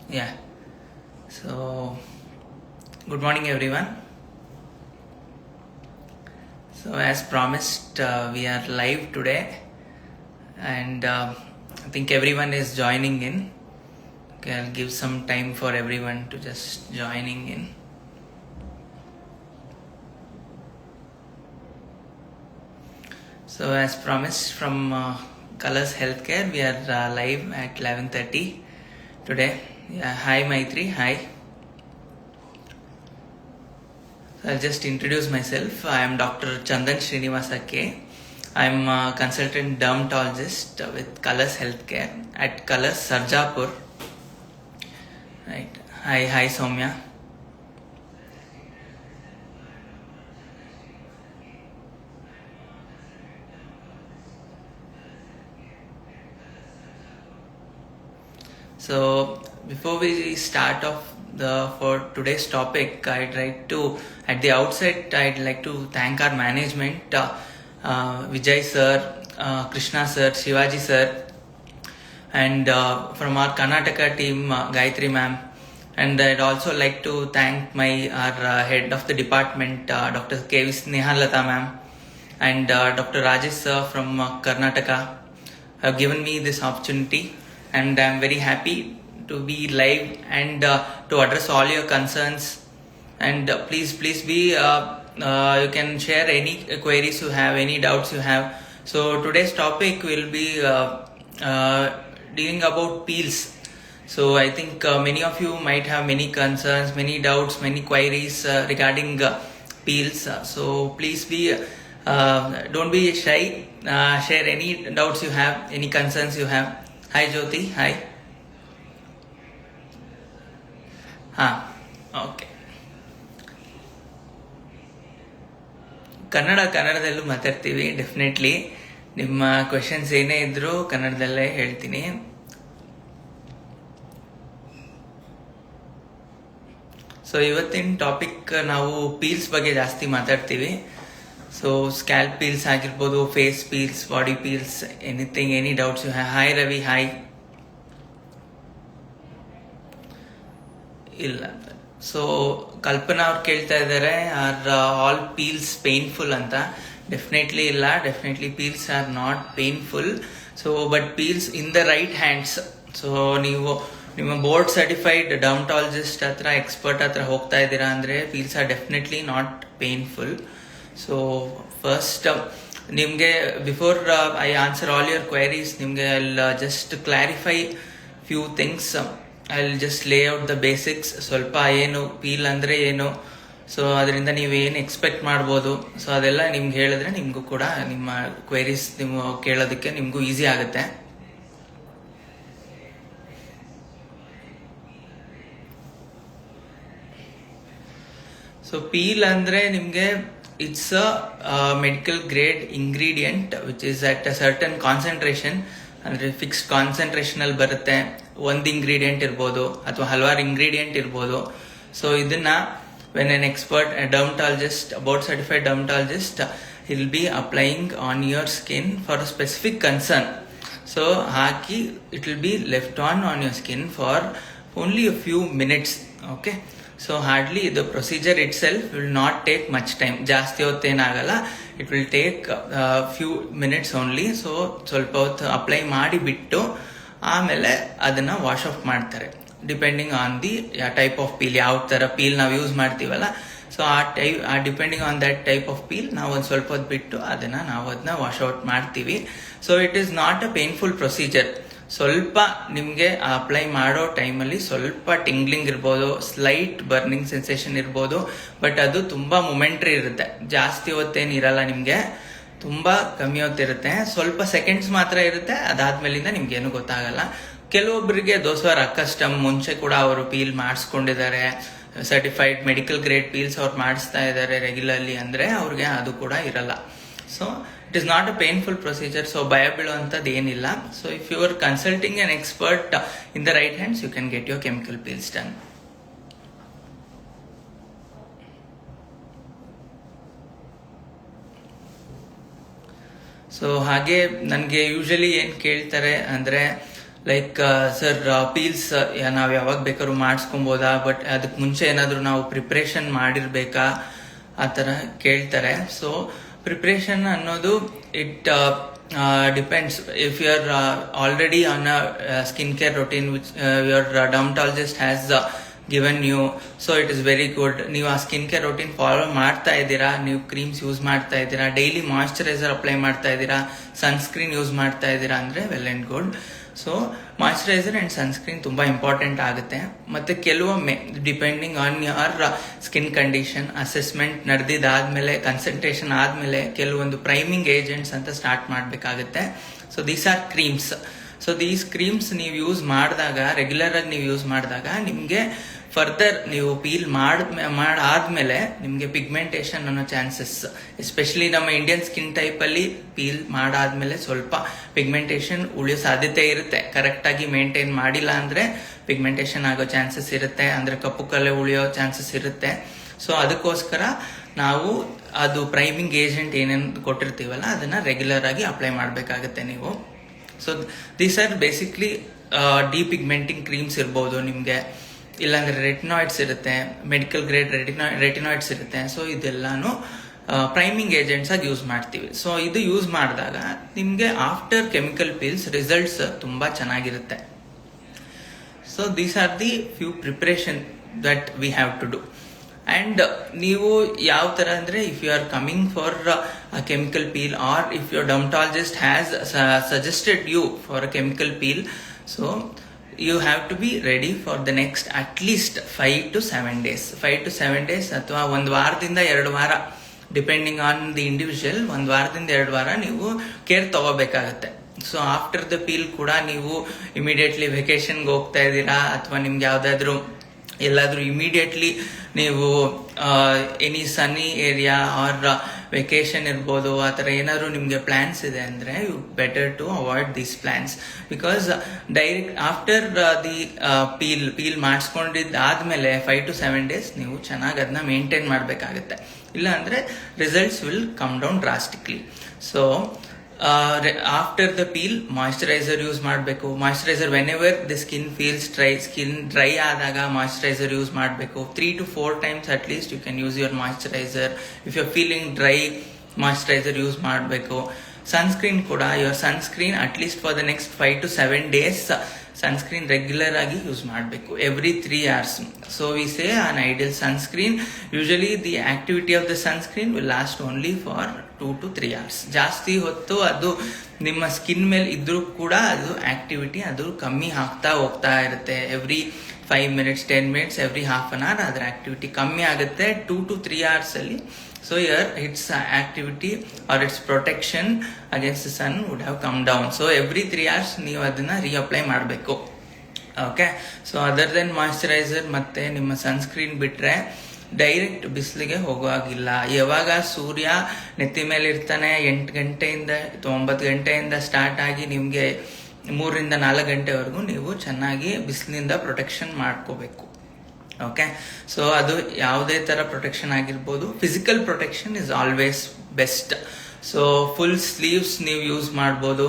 Yeah. So, good morning, everyone. So, as promised, we are live today, and I think everyone is joining in. Okay, I'll give some time for everyone to just joining in. So, as promised from Colors Healthcare, we are live at 11:30 today. Yeah, hi Maitri, hi. So I'll just introduce myself. I am Dr. Chandan Srinivasa K. I am a consultant dermatologist with Colors Healthcare at Colors Sarjapur. Right. Hi Soumya. So before we start off for today's topic, I'd like to, at the outset, I'd like to thank our management, Vijay sir, Krishna sir, Shivaji sir, and from our Karnataka team, Gayatri ma'am. And I'd also like to thank our head of the department, Dr. K.V. Snehalata ma'am, and Dr. Rajesh sir from Karnataka have given me this opportunity, and I'm very happy to be live and to address all your concerns. And please be you can share any queries you have, any doubts you have. So today's topic will be dealing about peels. So I think many of you might have many concerns, many doubts, many queries regarding peels. So please don't be shy. Share any doubts you have, any concerns you have. Hi Jyoti, hi. Okay. ಕನ್ನಡದಲ್ಲೂ ಮಾತಾಡ್ತೀವಿ. Definitely ನಿಮ್ಮ questions ಏನೇ ಇದ್ರೂ ಕನ್ನಡದಲ್ಲೇ ಹೇಳ್ತೀನಿ. So ಇವತ್ತಿನ topic ನಾವು Peel's ಬಗ್ಗೆ ಜಾಸ್ತಿ ಮಾತಾಡ್ತೀವಿ. ಸೊ ಸ್ಕ್ಯಾಲ್ಪ್ ಪೀಲ್ಸ್ ಆಗಿರ್ಬೋದು, face peels, body peels, anything, any doubts you have. Hi Ravi, hi. ಇಲ್ಲ, ಸೊ ಕಲ್ಪನಾ ಅವ್ರು ಕೇಳ್ತಾ ಇದ್ದಾರೆ, ಆರ್ ಆಲ್ ಪೀಲ್ಸ್ ಪೇನ್ಫುಲ್ ಅಂತ. ಡೆಫಿನೆಟ್ಲಿ ಇಲ್ಲ, definitely peels are not painful. So but peels in the right hands. So ನೀವು ನಿಮ್ಮ board certified dermatologist ಹತ್ರ, expert ಹತ್ರ ಹೋಗ್ತಾ ಇದ್ದೀರಾ ಅಂದರೆ peels are definitely not painful. So first ನಿಮಗೆ before I answer all your queries, ನಿಮಗೆ I just clarify few things. I will just ಲೇ ಔಟ್ ದ ಬೇಸಿಕ್ಸ್. ಸ್ವಲ್ಪ ಏನು ಪೀಲ್ ಅಂದರೆ ಏನು, ಸೊ ಅದರಿಂದ ನೀವು ಏನು ಎಕ್ಸ್ಪೆಕ್ಟ್ ಮಾಡ್ಬೋದು, ಸೊ ಅದೆಲ್ಲ ನಿಮ್ಗೆ ಹೇಳಿದ್ರೆ ನಿಮಗೂ ಕೂಡ ನಿಮ್ಮ ಕ್ವೈರೀಸ್ ನೀವು ಕೇಳೋದಕ್ಕೆ ನಿಮಗೂ ಈಸಿ ಆಗುತ್ತೆ. ಸೊ ಪೀಲ್ ಅಂದರೆ ನಿಮಗೆ it's a medical grade ingredient which is at a certain concentration. ಅಂದರೆ ಫಿಕ್ಸ್ಡ್ ಕಾನ್ಸಂಟ್ರೇಷನ್ ಅಲ್ಲಿ ಬರುತ್ತೆ. ಒಂದು ಇಂಗ್ರೀಡಿಯೆಂಟ್ ಇರ್ಬೋದು ಅಥವಾ ಹಲವಾರು ಇಂಗ್ರೀಡಿಯೆಂಟ್ ಇರ್ಬೋದು. ಸೊ ಇದನ್ನ when an expert dermatologist, board certified dermatologist will be applying on your skin for a specific concern. So ಹಾಕಿ it will be left on your skin for only a few minutes. Okay, so hardly the procedure itself will not take much time. ಜಾಸ್ತಿ ಹೊತ್ತೇನಾಗಲ್ಲ, it will take few minutes only. So ಸ್ವಲ್ಪ ಹೊತ್ತು apply ಮಾಡಿ ಬಿಟ್ಟು ಆಮೇಲೆ ಅದನ್ನ wash off ಮಾಡ್ತಾರೆ, depending on the type of peel, ಯಾವ ತರ ಪೀಲ್ ನಾವು ಯೂಸ್ ಮಾಡ್ತೀವಲ್ಲ. So depending on that type of peel ನಾವು ಒಂದು ಸ್ವಲ್ಪ ಹೊತ್ತು ಬಿಟ್ಟು ಅದನ್ನ ವಾಶ್ ಔಟ್ ಮಾಡ್ತೀವಿ. So it is not a painful procedure. ಸ್ವಲ್ಪ ನಿಮಗೆ ಅಪ್ಲೈ ಮಾಡೋ ಟೈಮಲ್ಲಿ ಸ್ವಲ್ಪ ಟಿಂಗ್ಲಿಂಗ್ ಇರ್ಬೋದು, ಸ್ಲೈಟ್ ಬರ್ನಿಂಗ್ ಸೆನ್ಸೇಷನ್ ಇರ್ಬೋದು, ಬಟ್ ಅದು ತುಂಬಾ ಮೊಮೆಂಟ್ರಿ ಇರುತ್ತೆ. ಜಾಸ್ತಿ ಹೊತ್ತೇನು ಇರಲ್ಲ, ನಿಮಗೆ ತುಂಬಾ ಕಮ್ಮಿ ಹೊತ್ತಿರುತ್ತೆ, ಸ್ವಲ್ಪ ಸೆಕೆಂಡ್ಸ್ ಮಾತ್ರ ಇರುತ್ತೆ. ಅದಾದ್ಮೇಲಿಂದ ನಿಮ್ಗೆ ಏನು ಗೊತ್ತಾಗಲ್ಲ. ಕೆಲವೊಬ್ಬರಿಗೆ ದೋಸ್ವಾರ ಅಕಸ್ಟಮ್, ಮುಂಚೆ ಕೂಡ ಅವರು ಪೀಲ್ ಮಾಡಿಸ್ಕೊಂಡಿದ್ದಾರೆ, ಸರ್ಟಿಫೈಡ್ ಮೆಡಿಕಲ್ ಗ್ರೇಡ್ ಪೀಲ್ಸ್ ಅವ್ರು ಮಾಡಿಸ್ತಾ ಇದ್ದಾರೆ ರೆಗ್ಯುಲರ್ಲಿ ಅಂದ್ರೆ ಅವ್ರಿಗೆ ಅದು ಕೂಡ ಇರಲ್ಲ. So it is not a painful procedure. So ಭಯ ಬೀಳುವಂಥದ್ದು ಏನಿಲ್ಲ. So if you are consulting an expert in the right hands, you can get your chemical peels done. So ಹಾಗೆ ನನಗೆ ಯೂಶಲಿ ಏನು ಕೇಳ್ತಾರೆ ಅಂದರೆ, ಲೈಕ್ ಸರ್ ಪೀಲ್ಸ್ ನಾವು ಯಾವಾಗ ಬೇಕಾದ್ರೂ ಮಾಡಿಸ್ಕೊಬೋದಾ, ಬಟ್ ಅದಕ್ಕೆ ಮುಂಚೆ ಏನಾದರೂ ನಾವು ಪ್ರಿಪ್ರೇಷನ್ ಮಾಡಿರ್ಬೇಕಾ ಆ ಥರ ಕೇಳ್ತಾರೆ. ಸೊ ಪ್ರಿಪ್ರೇಷನ್ ಅನ್ನೋದು it depends. If you are already on a skin care routine which your dermatologist has given you, so it is very good. ನೀವು ಆ ಸ್ಕಿನ್ ಕೇರ್ ರೊಟೀನ್ ಫಾಲೋ ಮಾಡ್ತಾ ಇದ್ದೀರಾ, ನೀವು ಕ್ರೀಮ್ಸ್ ಯೂಸ್ ಮಾಡ್ತಾ ಇದ್ದೀರಾ, ಡೈಲಿ ಮಾಯಿಶ್ಚರೈಸರ್ ಅಪ್ಲೈ ಮಾಡ್ತಾ ಇದ್ದೀರಾ, sunscreen use ಮಾಡ್ತಾ ಇದ್ದೀರಾ ಅಂದರೆ well and good. So moisturiser and sunscreen ತುಂಬಾ ಇಂಪಾರ್ಟೆಂಟ್ ಆಗುತ್ತೆ. ಮತ್ತೆ ಕೆಲವೊಮ್ಮೆ depending on your skin condition assessment ನಡೆದಿದ್ದಾದ್ಮೇಲೆ, ಕನ್ಸಲ್ಟೇಷನ್ ಆದ್ಮೇಲೆ ಕೆಲವೊಂದು ಪ್ರೈಮಿಂಗ್ ಏಜೆಂಟ್ಸ್ ಅಂತ ಸ್ಟಾರ್ಟ್ ಮಾಡಬೇಕಾಗುತ್ತೆ. So these are creams. So these creams ನೀವು ಯೂಸ್ ಮಾಡಿದಾಗ, ರೆಗ್ಯುಲರ್ ಆಗಿ ನೀವು ಯೂಸ್ ಮಾಡಿದಾಗ ನಿಮಗೆ ಫರ್ದರ್ ನೀವು ಪೀಲ್ ಮಾಡಾದ್ಮೇಲೆ ನಿಮಗೆ ಪಿಗ್ಮೆಂಟೇಷನ್ ಅನ್ನೋ ಚಾನ್ಸಸ್, ಎಸ್ಪೆಷಲಿ ನಮ್ಮ ಇಂಡಿಯನ್ ಸ್ಕಿನ್ ಟೈಪ್ ಅಲ್ಲಿ ಪೀಲ್ ಮಾಡಾದ್ಮೇಲೆ ಸ್ವಲ್ಪ ಪಿಗ್ಮೆಂಟೇಷನ್ ಉಳಿಯೋ ಸಾಧ್ಯತೆ ಇರುತ್ತೆ. ಕರೆಕ್ಟ್ ಆಗಿ ಮೇಂಟೈನ್ ಮಾಡಿಲ್ಲ ಅಂದ್ರೆ ಪಿಗ್ಮೆಂಟೇಷನ್ ಆಗೋ ಚಾನ್ಸಸ್ ಇರುತ್ತೆ, ಅಂದ್ರೆ ಕಪ್ಪು ಕಲೆ ಉಳಿಯೋ ಚಾನ್ಸಸ್ ಇರುತ್ತೆ. ಸೊ ಅದಕ್ಕೋಸ್ಕರ ನಾವು ಅದು ಪ್ರೈಮಿಂಗ್ ಏಜೆಂಟ್ ಏನೇನು ಕೊಟ್ಟಿರ್ತೀವಲ್ಲ ಅದನ್ನ ರೆಗ್ಯುಲರ್ ಆಗಿ ಅಪ್ಲೈ ಮಾಡಬೇಕಾಗುತ್ತೆ ನೀವು. So these are basically depigmenting creams ಇರ್ಬೋದು ನಿಮಗೆ, ಇಲ್ಲಾಂದ್ರೆ ರೆಟಿನಾಯ್ಡ್ಸ್ ಇರುತ್ತೆ, ಮೆಡಿಕಲ್ ಗ್ರೇಡ್ ರೆಟಿನಾಯ್ಡ್ಸ್ ಇರುತ್ತೆ. ಸೊ ಇದೆಲ್ಲಾನು ಪ್ರೈಮಿಂಗ್ ಏಜೆಂಟ್ಸ್ ಆಗಿ ಯೂಸ್ ಮಾಡ್ತೀವಿ. ಸೊ ಇದು ಯೂಸ್ ಮಾಡಿದಾಗ ನಿಮಗೆ ಆಫ್ಟರ್ ಕೆಮಿಕಲ್ ಪೀಲ್ಸ್ ರಿಸಲ್ಟ್ಸ್ ತುಂಬಾ ಚೆನ್ನಾಗಿರುತ್ತೆ. So these are the few preparation that we have to do. And ನೀವು ಯಾವ ತರ ಅಂದ್ರೆ, if you are coming for a chemical peel or if your dermatologist has suggested you for a chemical peel, so you have to be ready for the next at least 5 to 7 days. 5 to 7 days ಅಥವಾ ಒಂದು ವಾರದಿಂದ 2 ವಾರ depending on the individual, ಒಂದು ವಾರದಿಂದ 2 ವಾರ ನೀವು care ತಗೋಬೇಕಾಗತ್ತೆ. So after the peel ಕೂಡ ನೀವು ಇಮಿಡಿಯೇಟ್ಲಿ ವೆಕೇಶನ್ಗೆ ಹೋಗ್ತಾ ಇದ್ದೀರಾ ಅಥವಾ ನಿಮ್ಗೆ ಯಾವ್ದಾದ್ರು ಎಲ್ಲಾದ್ರೂ ಇಮಿಡಿಯೇಟ್ಲಿ ನೀವು any sunny area or vacation ಇರ್ಬೋದು, ಆ ಥರ ಏನಾದ್ರು ನಿಮಗೆ ಪ್ಲಾನ್ಸ್ ಇದೆ ಅಂದ್ರೆ you better to avoid these plans. Because direct after the peel ಮಾಡಿಸ್ಕೊಂಡಿದ್ದಾದ್ಮೇಲೆ 5 to 7 days ನೀವು ಚೆನ್ನಾಗಿ ಅದನ್ನ ಮೇಂಟೈನ್ ಮಾಡಬೇಕಾಗುತ್ತೆ. ಇಲ್ಲ ಅಂದ್ರೆ results will come down drastically. So after the peel moisturiser use ಮಾಡಬೇಕು. Moisturiser whenever the skin feels dry, skin dry ಆದಾಗ moisturiser use ಮಾಡಬೇಕು. 3 to 4 times at least you can use your moisturiser. If you are feeling dry, moisturiser use ಮಾಡಬೇಕು. Sunscreen ಕೂಡ, your sunscreen at least for the next 5 to 7 days sunscreen regular ಆಗಿ use ಮಾಡಬೇಕು, every 3 hours. So we say an ideal sunscreen, usually the activity of the sunscreen will last only for 2 to 3 hours. ಜಾಸ್ತಿ ಹೊತ್ತು ಅದು ನಿಮ್ಮ skin ಮೇಲೆ ಇದ್ರೂ ಕೂಡ ಅದು ಆಕ್ಟಿವಿಟಿ ಅದು ಕಮ್ಮಿ ಆಗ್ತಾ ಹೋಗ್ತಾ ಇರುತ್ತೆ. Every 5 minutes 10 minutes every half an hour ಅದರ ಆಕ್ಟಿವಿಟಿ ಕಮ್ಮಿ ಆಗುತ್ತೆ 2 to 3 hours ಅಲ್ಲಿ. So here its activity or its protection against the sun would have come down. So every 3 hours ನೀವು ಅದನ್ನ reapply ಮಾಡಬೇಕು. Okay, so other than moisturiser ಮತ್ತೆ ನಿಮ್ಮ sunscreen ಬಿಟ್ರೆ ಡೈರೆಕ್ಟ್ ಬಿಸಿಲಿಗೆ ಹೋಗುವಾಗಿಲ್ಲ. ಯಾವಾಗ ಸೂರ್ಯ ನೆತ್ತಿ ಮೇಲೆ ಇರ್ತಾನೆ 8 ಗಂಟೆಯಿಂದ 9 ಗಂಟೆಯಿಂದ ಸ್ಟಾರ್ಟ್ ಆಗಿ ನಿಮ್ಗೆ 3 ರಿಂದ 4 ಗಂಟೆವರೆಗೂ ನೀವು ಚೆನ್ನಾಗಿ ಬಿಸಿಲಿನಿಂದ ಪ್ರೊಟೆಕ್ಷನ್ ಮಾಡ್ಕೋಬೇಕು. ಓಕೆ, ಸೊ ಅದು ಯಾವುದೇ ತರ ಪ್ರೊಟೆಕ್ಷನ್ ಆಗಿರ್ಬೋದು, physical protection is always best. So full sleeves ನೀವು ಯೂಸ್ ಮಾಡ್ಬೋದು,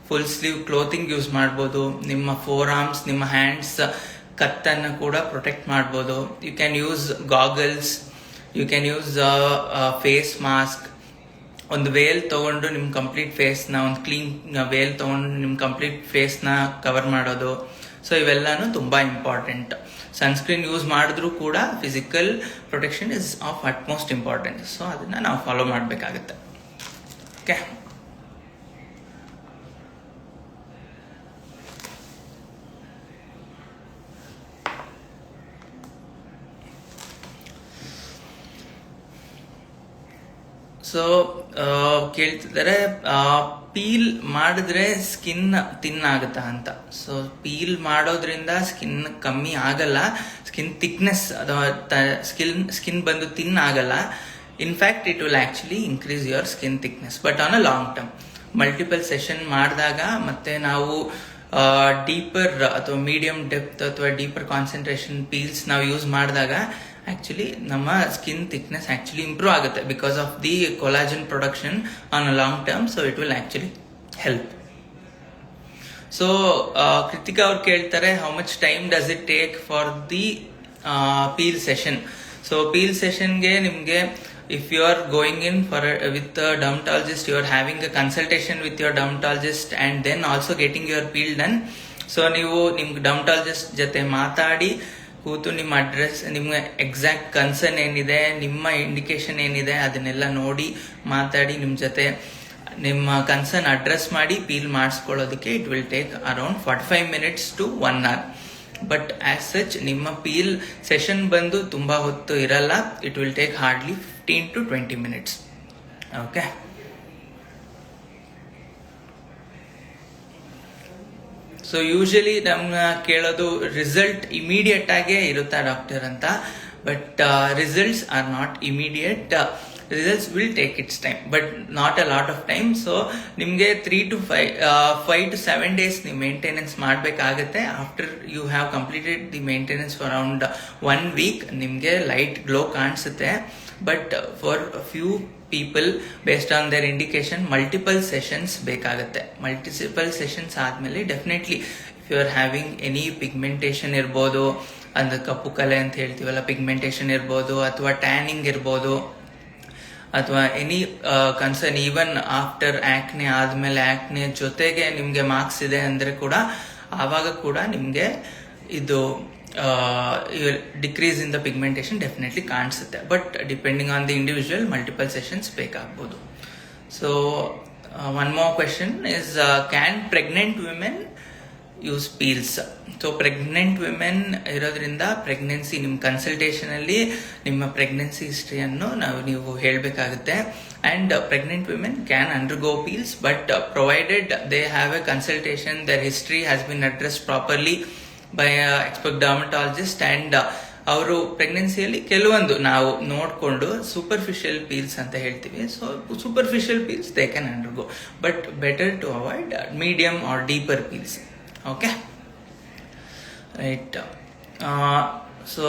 ಫುಲ್ ಸ್ಲೀವ್ ಕ್ಲೋತಿಂಗ್ ಯೂಸ್ ಮಾಡ್ಬೋದು. ನಿಮ್ಮ ಫೋರ್ ಆರ್ಮ್ಸ್, ನಿಮ್ಮ ಹ್ಯಾಂಡ್ಸ್ ಕತ್ತನ್ನು ಕೂಡ ಪ್ರೊಟೆಕ್ಟ್ ಮಾಡ್ಬೋದು. You can use goggles, you can use face mask. ಒಂದು ವೇಲ್ ತಗೊಂಡು ನಿಮ್ ಕಂಪ್ಲೀಟ್ ಫೇಸ್ನ, ಒಂದು ಕ್ಲೀನ್ ವೇಲ್ ತಗೊಂಡು ನಿಮ್ ಕಂಪ್ಲೀಟ್ ಫೇಸ್ನ ಕವರ್ ಮಾಡೋದು. ಸೊ ಇವೆಲ್ಲಾನು ತುಂಬಾ ಇಂಪಾರ್ಟೆಂಟ್. ಸನ್ಸ್ಕ್ರೀನ್ ಯೂಸ್ ಮಾಡಿದ್ರು ಕೂಡ physical protection is of utmost important. So ಅದನ್ನ ನಾವು ಫಾಲೋ ಮಾಡಬೇಕಾಗುತ್ತೆ. ಓಕೆ, ಸೊ ಕೇಳ್ತಿದ್ದಾರೆ ಪೀಲ್ ಮಾಡಿದ್ರೆ ಸ್ಕಿನ್ ತಿನ್ ಆಗುತ್ತಾ ಅಂತ. ಸೊ ಪೀಲ್ ಮಾಡೋದ್ರಿಂದ ಸ್ಕಿನ್ ಕಮ್ಮಿ ಆಗಲ್ಲ, ಸ್ಕಿನ್ ಥಿಕ್ನೆಸ್ ಅಥವಾ ಸ್ಕಿನ್ ಬಂದು ತಿನ್ ಆಗಲ್ಲ. In fact it will actually increase your skin thickness, but on a long term. Multiple session ಮಾಡಿದಾಗ ಮತ್ತೆ ನಾವು ಡೀಪರ್ ಅಥವಾ ಮೀಡಿಯಂ ಡೆಪ್ತ್ ಅಥವಾ ಡೀಪರ್ ಕಾನ್ಸಂಟ್ರೇಷನ್ ಪೀಲ್ಸ್ ನಾವು ಯೂಸ್ ಮಾಡಿದಾಗ ಆಕ್ಚುಲಿ ನಮ್ಮ ಸ್ಕಿನ್ ಥಿಕ್ನೆಸ್ ಆಕ್ಚುಲಿ ಇಂಪ್ರೂವ್ ಆಗುತ್ತೆ because of the collagen production on a long term. So it will actually help. So Kritika ಅವ್ರು ಕೇಳ್ತಾರೆ, how much time does it take for the peel session. So peel ಸೆಷನ್ಗೆ ನಿಮಗೆ, if you are going in for with a dermatologist, you are having a consultation with your dermatologist and then also getting your peel done. So ನೀವು ನಿಮ್ಗೆ dermatologist ಜೊತೆ ಮಾತಾಡಿ ಕೂತು ನಿಮ್ಮ address, ನಿಮ್ಗೆ exact concern ಏನಿದೆ, ನಿಮ್ಮ ಇಂಡಿಕೇಶನ್ ಏನಿದೆ ಅದನ್ನೆಲ್ಲ ನೋಡಿ ಮಾತಾಡಿ ನಿಮ್ಮ ಜೊತೆ ನಿಮ್ಮ ಕನ್ಸರ್ನ್ ಅಡ್ರೆಸ್ ಮಾಡಿ ಪೀಲ್ ಮಾಡಿಸ್ಕೊಳ್ಳೋದಕ್ಕೆ it will take around 45 minutes to 1 hour. But as such ನಿಮ್ಮ ಪೀಲ್ ಸೆಷನ್ ಬಂದು ತುಂಬಾ ಹೊತ್ತು ಇರಲ್ಲ. It will take hardly 15 to 20 minutes. Okay, so usually ನಮ್ಗೆ ಕೇಳೋದು ರಿಸಲ್ಟ್ ಇಮಿಡಿಯೇಟ್ ಆಗೇ ಇರುತ್ತಾ ಡಾಕ್ಟರ್ ಅಂತ. But results are not immediate. Results will take its time, but not a lot of time. So ನಿಮಗೆ 3 to 5 to 7 days ನೀವು maintenance ಮಾಡಬೇಕಾಗತ್ತೆ. After you have completed the maintenance for around 1 week ನಿಮಗೆ light glow ಕಾಣಿಸುತ್ತೆ. But for few people based on their indication multiple sessions ಬೇಕಾಗುತ್ತೆ. Multiple sessions ಆದ್ಮೇಲೆ definitely if you are having any pigmentation ಇರ್ಬೋದು, ಅಂದ್ರೆ ಕಪ್ಪು ಕಲೆ ಅಂತ ಹೇಳ್ತೀವಲ್ಲ, ಪಿಗ್ಮೆಂಟೇಷನ್ ಇರ್ಬೋದು, ಅಥವಾ ಟ್ಯಾನಿಂಗ್ ಇರ್ಬೋದು, ಅಥವಾ ಎನಿ ಕನ್ಸರ್ನ್ ಈವನ್ ಆಫ್ಟರ್ ಆಕ್ನೆ ಆದ್ಮೇಲೆ ಆಕ್ನೆ ಜೊತೆಗೆ ನಿಮ್ಗೆ ಮಾರ್ಕ್ಸ್ ಇದೆ ಅಂದ್ರೆ ಕೂಡ ಆವಾಗ ಕೂಡ ನಿಮ್ಗೆ ಇದು decrease in the pigmentation definitely ಕಾಣಿಸುತ್ತೆ. But depending on the individual multiple sessions ಬೇಕಾಗ್ಬೋದು. So one more question is, can pregnant women use peels? So pregnant women ಇರೋದ್ರಿಂದ ಪ್ರೆಗ್ನೆನ್ಸಿ ನಿಮ್ಮ ಕನ್ಸಲ್ಟೇಷನ್ ಅಲ್ಲಿ ನಿಮ್ಮ ಪ್ರೆಗ್ನೆನ್ಸಿ ಹಿಸ್ಟ್ರಿಯನ್ನು ನೀವು ಹೇಳಬೇಕಾಗುತ್ತೆ. And pregnant women can undergo peels, but provided they have a consultation, their history has been address properly by expert dermatologist. And ಅವರು ಪ್ರೆಗ್ನೆನ್ಸಿಯಲ್ಲಿ ಕೆಲವೊಂದು ನಾವು ನೋಡಿಕೊಂಡು ಸೂಪರ್ಫಿಷಿಯಲ್ ಪೀಲ್ಸ್ ಅಂತ ಹೇಳ್ತೀವಿ. So superficial peels they can undergo, but better to avoid medium or deeper peels. Okay, right. So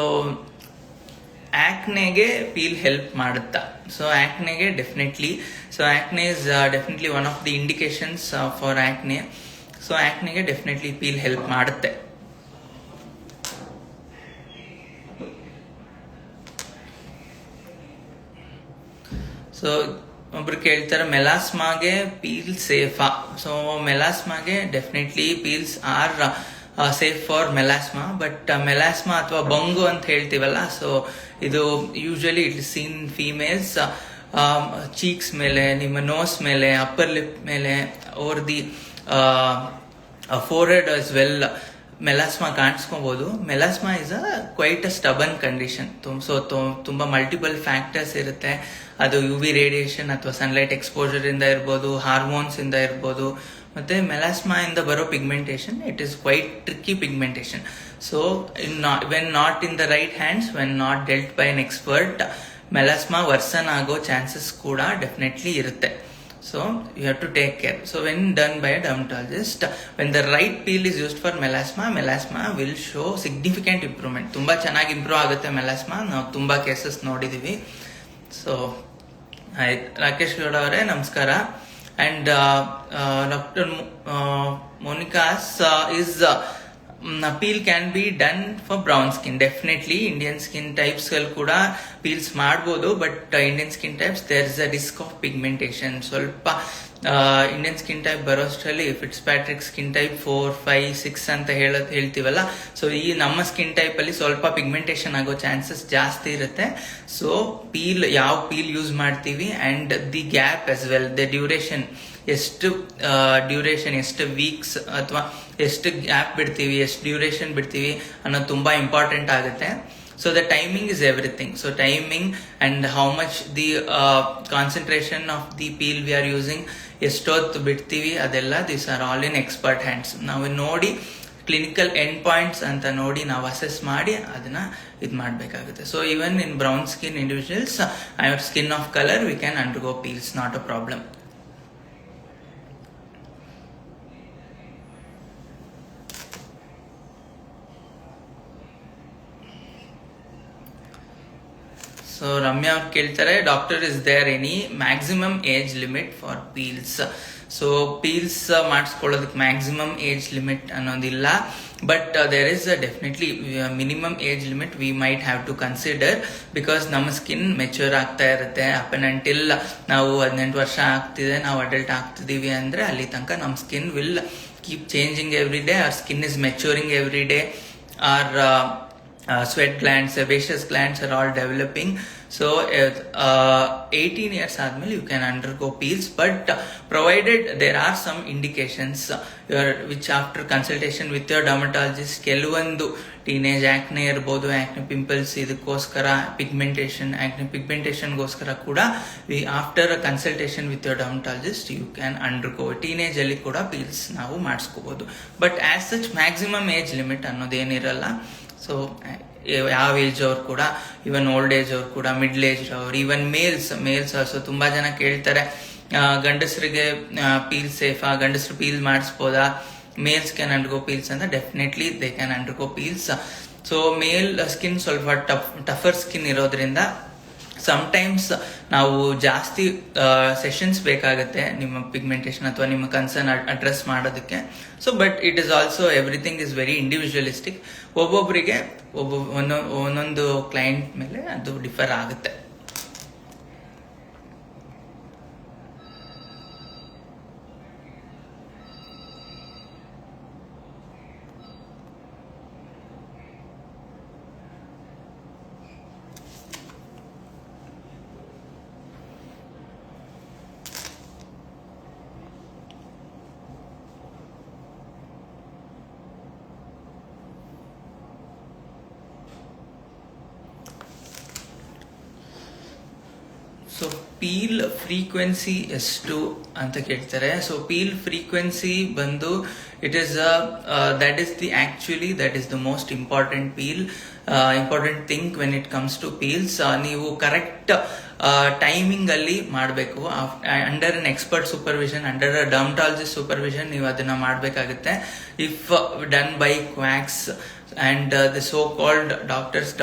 ಆಕ್ನೆಗೆ peel help ಮಾಡುತ್ತಾ? So ಆಕ್ನೆಗೆ definitely. So acne is definitely one of the indications for acne. So ಆಕ್ನೆಗೆ definitely peel help ಮಾಡುತ್ತೆ. So ಒಬ್ರು ಕೇಳ್ತಾರೆ, ಮೆಲಾಸ್ಮಾಗೆ peel ಸೇಫಾ? So ಮೆಲಾಸ್ಮಾಗೆ definitely peels are safe for melasma. But melasma ಅಥವಾ ಬಂಗು ಅಂತ ಹೇಳ್ತೀವಲ್ಲ, ಸೊ ಇದು usually it is seen females cheeks ಮೇಲೆ, ನಿಮ್ಮ ನೋಸ್ ಮೇಲೆ, ಅಪ್ಪರ್ ಲಿಪ್ ಮೇಲೆ, over the forehead as well melasma ಕಾಣಿಸ್ಕೋಬಹುದು. Melasma is quite a stubborn condition. So ತುಂಬಾ ಮಲ್ಟಿಪಲ್ ಫ್ಯಾಕ್ಟರ್ಸ್ ಇರುತ್ತೆ. ಅದು ಯು ವಿ ರೇಡಿಯೇಷನ್ ಅಥವಾ ಸನ್ಲೈಟ್ ಎಕ್ಸ್ಪೋಜರ್ ಇಂದ ಇರ್ಬೋದು, ಹಾರ್ಮೋನ್ಸ್ ಇಂದ ಇರ್ಬೋದು. ಮತ್ತೆ ಮೆಲಾಸ್ಮಾ ಇಂದ ಬರೋ pigmentation it is quite tricky pigmentation. So when not in the right hands, when not dealt by an expert, melasma worsen ಆಗೋ ಚಾನ್ಸಸ್ ಕೂಡ ಡೆಫಿನೆಟ್ಲಿ ಇರುತ್ತೆ. So you have to take care. So when done by a dermatologist, when the right peel is used for melasma, melasma will show significant improvement. ತುಂಬಾ ಚೆನ್ನಾಗಿ improve ಆಗುತ್ತೆ melasma. ನಾವು ತುಂಬಾ cases ನೋಡಿದೀವಿ. So Rakesh Gowda ಅವರೇ ನಮಸ್ಕಾರ. And doctor Monica's is peel can be done for brown skin. Definitely Indian skin types ಗಳು ಕೂಡ ಪೀಲ್ಸ್ ಮಾಡಬಹುದು. But Indian skin types there is a risk of pigmentation. ಸ್ವಲ್ಪ ಇಂಡಿಯನ್ ಸ್ಕಿನ್ ಟೈಪ್ ಬರೋಷ್ಟರಲ್ಲಿ Fitzpatrick skin type 4, 5, 6 ಅಂತ ಹೇಳ್ತೀವಲ್ಲ, so ಈ ನಮ್ಮ skin type ಅಲ್ಲಿ ಸ್ವಲ್ಪ ಪಿಗ್ಮೆಂಟೇಷನ್ ಆಗೋ ಚಾನ್ಸಸ್ ಜಾಸ್ತಿ ಇರುತ್ತೆ. ಸೊ ಪೀಲ್, ಯಾವ ಪೀಲ್ ಯೂಸ್ ಮಾಡ್ತೀವಿ and the gap as well, the duration, ಎಷ್ಟು ಡ್ಯೂರೇಷನ್, ಎಷ್ಟು ವೀಕ್ಸ್ ಅಥವಾ ಎಷ್ಟು ಗ್ಯಾಪ್ ಬಿಡ್ತೀವಿ, ಎಷ್ಟು ಡ್ಯೂರೇಷನ್ ಬಿಡ್ತೀವಿ ಅನ್ನೋದು ತುಂಬಾ ಇಂಪಾರ್ಟೆಂಟ್ ಆಗುತ್ತೆ. So the timing is everything. So timing and how much the concentration of the peel we are using, ಎಷ್ಟೊತ್ತು ಬಿಡ್ತೀವಿ, ಅದೆಲ್ಲ this are all in expert hands. ನಾವು ನೋಡಿ ಕ್ಲಿನಿಕಲ್ ಎಂಡ್ ಪಾಯಿಂಟ್ಸ್ ಅಂತ ನೋಡಿ ನಾವು ಅಸೆಸ್ ಮಾಡಿ ಅದನ್ನ ಇದು ಮಾಡಬೇಕಾಗುತ್ತೆ. So even in brown skin individuals, ivory skin of colour, we can undergo peels, not a problem. So Ramya ಕೇಳ್ತಾರೆ, doctor is there any maximum age limit for peels? So peels ಮಾಡಿಸ್ಕೊಳ್ಳೋದಕ್ಕೆ maximum age limit ಅನ್ನೋದಿಲ್ಲ, but there is definitely minimum age limit we might have to consider, because ನಮ್ಮ skin mature ಆಗ್ತಾ ಇರುತ್ತೆ. Up and until ನಾವು 18 ವರ್ಷ ಆಗ್ತಿದೆ, ನಾವು adult ಆಗ್ತಿದೀವಿ ಅಂದ್ರೆ ಅಲ್ಲಿ ತನಕ ನಮ್ಮ skin will keep changing every day. Our skin is maturing every day. Our sweat glands, sebaceous glands are all developing. So 18 years ಆದ್ಮೇಲೆ you can undergo peels, but provided there are some indications which after consultation with your dermatologist, ಕೆಲವೊಂದು teenage acne ಇರ್ಬೋದು, acne pimples, ಇದಕ್ಕೋಸ್ಕರ acne ಪಿಗ್ಮೆಂಟೇಷನ್ಗೋಸ್ಕರ ಕೂಡ after consultation with your dermatologist you can undergo. Teenage ಅಲ್ಲಿ ಕೂಡ peels ನಾವು ಮಾಡಿಸ್ಕೋಬಹುದು, but as such maximum age limit ಅನ್ನೋದೇನಿರಲ್ಲ. ಸೊ ಯಾವ ಏಜ್ ಅವ್ರು ಕೂಡ, ಇವನ್ ಓಲ್ಡ್ ಏಜ್ ಅವ್ರು ಕೂಡ, ಮಿಡ್ಲ್ ಏಜ್ ಅವ್ರು, ಇವನ್ ಮೇಲ್ಸ್ ಆಲ್ಸೋ ತುಂಬಾ ಜನ ಕೇಳ್ತಾರೆ, ಗಂಡಸರಿಗೆ ಪೀಲ್ ಸೇಫಾ, ಗಂಡಸರು ಪೀಲ್ ಮಾಡಿಸ್ಬೋದಾ, ಮೇಲ್ಸ್ ಕ್ಯಾನ್ ಅಂಡರ್ಗೋ ಪೀಲ್ಸ್ ಅಂತ. Definitely they can undergo peels. So male skin ಸ್ವಲ್ಪ ಟಫರ್ ಸ್ಕಿನ್ ಇರೋದ್ರಿಂದ ಸಮಟೈಮ್ಸ್ ನಾವು ಜಾಸ್ತಿ ಸೆಷನ್ಸ್ ಬೇಕಾಗುತ್ತೆ ನಿಮ್ಮ ಪಿಗ್ಮೆಂಟೇಷನ್ ಅಥವಾ ನಿಮ್ಮ ಕನ್ಸರ್ನ್ ಅಡ್ರೆಸ್ ಮಾಡೋದಕ್ಕೆ. So but it is also everything is very individualistic. ಒಬ್ಬೊಬ್ಬರಿಗೆ ಒಂದೊಂದು ಕ್ಲೈಂಟ್ ಮೇಲೆ ಅದು ಡಿಫರ್ ಆಗುತ್ತೆ. ಸೊ ಪೀಲ್ ಫ್ರೀಕ್ವೆನ್ಸಿ ಎಷ್ಟು ಅಂತ ಕೇಳ್ತಾರೆ. ಸೊ ಪೀಲ್ ಫ್ರೀಕ್ವೆನ್ಸಿ ಬಂದು it is that is the most important important thing when it comes to peels. ನೀವು ಕರೆಕ್ಟ್ ಟೈಮಿಂಗ್ ಅಲ್ಲಿ ಮಾಡಬೇಕು. Under an expert supervision, under a dermatologist supervision ನೀವು ಅದನ್ನ ಮಾಡಬೇಕಾಗುತ್ತೆ. If done by quacks and the so called doctors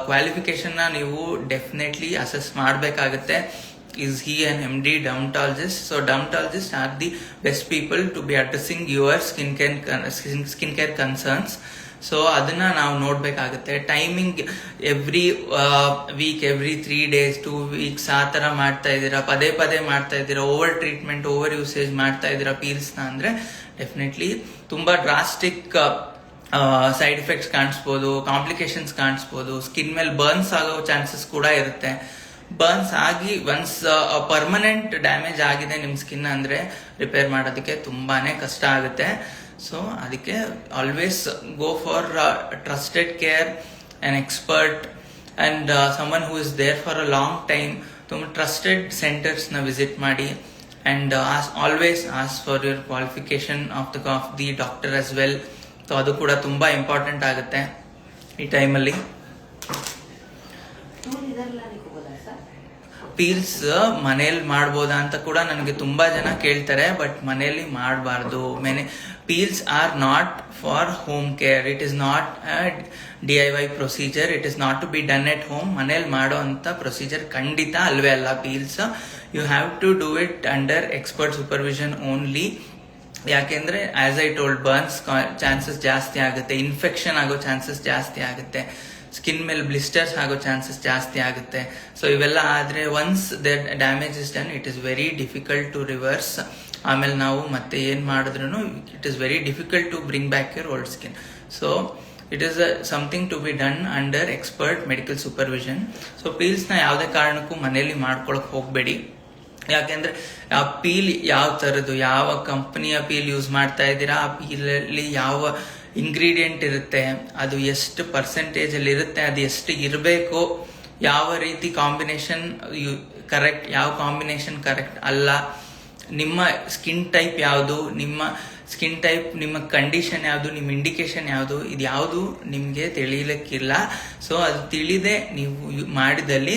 qualification ನ ನೀವು definitely assess ಮಾಡಬೇಕಾಗುತ್ತೆ. is he an MD dermatologist? So dermatologists are the best people to be addressing your skincare concerns. So ಅದನ್ನ ನಾವು ನೋಡ್ಬೇಕಾಗುತ್ತೆ. Timing every week, every 3 days, 2 weeks ಆ ತರ ಮಾಡ್ತಾ ಇದ್ದೀರಾ, ಪದೇ ಮಾಡ್ತಾ ಇದ್ದೀರಾ, ಓವರ್ ಟ್ರೀಟ್ಮೆಂಟ್, ಓವರ್ ಯೂಸೇಜ್ ಮಾಡ್ತಾ ಇದ್ದೀರಾ ಪೀಲ್ಸ್ನ ಅಂದ್ರೆ ಡೆಫಿನೆಟ್ಲಿ ತುಂಬಾ ಡ್ರಾಸ್ಟಿಕ್ ಸೈಡ್ ಎಫೆಕ್ಟ್ಸ್ ಕಾಣಿಸ್ಬೋದು, ಕಾಂಪ್ಲಿಕೇಶನ್ಸ್ ಕಾಣಿಸ್ಬೋದು, ಸ್ಕಿನ್ ಮೇಲೆ ಬರ್ನ್ಸ್ ಆಗೋ ಚಾನ್ಸಸ್ ಕೂಡ ಇರುತ್ತೆ. ಬರ್ನ್ಸ್ ಆಗಿ ಒನ್ಸ್ ಪರ್ಮನೆಂಟ್ ಡ್ಯಾಮೇಜ್ ಆಗಿದೆ ನಿಮ್ ಸ್ಕಿನ್ ಅಂದ್ರೆ ರಿಪೇರ್ ಮಾಡೋದಕ್ಕೆ ತುಂಬಾನೇ ಕಷ್ಟ ಆಗುತ್ತೆ. ಸೊ ಅದಕ್ಕೆ always go for trusted care, an expert and someone who is there for a long time. ತುಂಬ ಟ್ರಸ್ಟೆಡ್ ಸೆಂಟರ್ಸ್ ನ ವಿಸಿಟ್ ಮಾಡಿ and always ask for your qualification of the doctor as well. So ಅದು ಕೂಡ ತುಂಬಾ important ಆಗುತ್ತೆ ಈ ಟೈಮಲ್ಲಿ. Peel's ಮನೇಲಿ ಮಾಡ್ಬೋದಾ ಅಂತ ಕೂಡ ನನಗೆ ತುಂಬಾ ಜನ ಕೇಳ್ತಾರೆ, ಬಟ್ ಮನೆಯಲ್ಲಿ ಮಾಡಬಾರ್ದು. Peels are not for home care. It is not DIY procedure. It is not to be done at home. ಮನೇಲಿ ಮಾಡೋ ಅಂತ ಪ್ರೊಸೀಜರ್ ಖಂಡಿತ ಅಲ್ವೇ ಅಲ್ಲ peels. You have to do it under expert supervision only. ಯಾಕೆಂದ್ರೆ as I told, burns chances ಜಾಸ್ತಿ ಆಗುತ್ತೆ, infection ಆಗೋ ಚಾನ್ಸಸ್ ಜಾಸ್ತಿ ಆಗುತ್ತೆ, ಸ್ಕಿನ್ ಮೇಲೆ ಬ್ಲಿಸ್ಟರ್ಸ್ ಆಗೋ ಚಾನ್ಸಸ್ ಜಾಸ್ತಿ ಆಗುತ್ತೆ. ಸೊ ಇವೆಲ್ಲ ಆದ್ರೆ once the damage is done, it is very difficult to reverse. ಆಮೇಲೆ ನಾವು ಮತ್ತೆ ಏನ್ ಮಾಡಿದ್ರು it is very difficult to bring back your old skin. So it is something to be done under expert medical supervision. So peels ನ ಯಾವುದೇ ಕಾರಣಕ್ಕೂ ಮನೆಯಲ್ಲಿ ಮಾಡ್ಕೊಳಕ್ ಹೋಗ್ಬೇಡಿ. ಯಾಕೆಂದ್ರೆ ಆ ಪೀಲ್ ಯಾವ ತರದ್ದು, ಯಾವ ಕಂಪನಿಯ ಪೀಲ್ ಯೂಸ್ ಮಾಡ್ತಾ ಇದ್ದೀರಾ, ಆ ಪೀಲ್ ಅಲ್ಲಿ ಯಾವ ಇಂಗ್ರೀಡಿಯೆಂಟ್ ಇರುತ್ತೆ, ಅದು ಎಷ್ಟು ಪರ್ಸೆಂಟೇಜ್ ಅಲ್ಲಿ ಇರುತ್ತೆ, ಅದು ಎಷ್ಟು ಇರಬೇಕು, ಯಾವ ರೀತಿ ಕಾಂಬಿನೇಷನ್ ಕರೆಕ್ಟ್, ಯಾವ ಕಾಂಬಿನೇಷನ್ ಕರೆಕ್ಟ್ ಅಲ್ಲ, ನಿಮ್ಮ ಸ್ಕಿನ್ ಟೈಪ್ ಯಾವುದು, ನಿಮ್ಮ ಸ್ಕಿನ್ ಟೈಪ್, ನಿಮ್ಮ ಕಂಡೀಷನ್ ಯಾವುದು, ನಿಮ್ಮ ಇಂಡಿಕೇಶನ್ ಯಾವುದು, ಇದು ಯಾವುದು ನಿಮ್ಗೆ ತಿಳಿಲಿಕ್ಕಿಲ್ಲ. ಸೊ ಅದು ತಿಳಿದೆ ನೀವು ಮಾಡಿದಲ್ಲಿ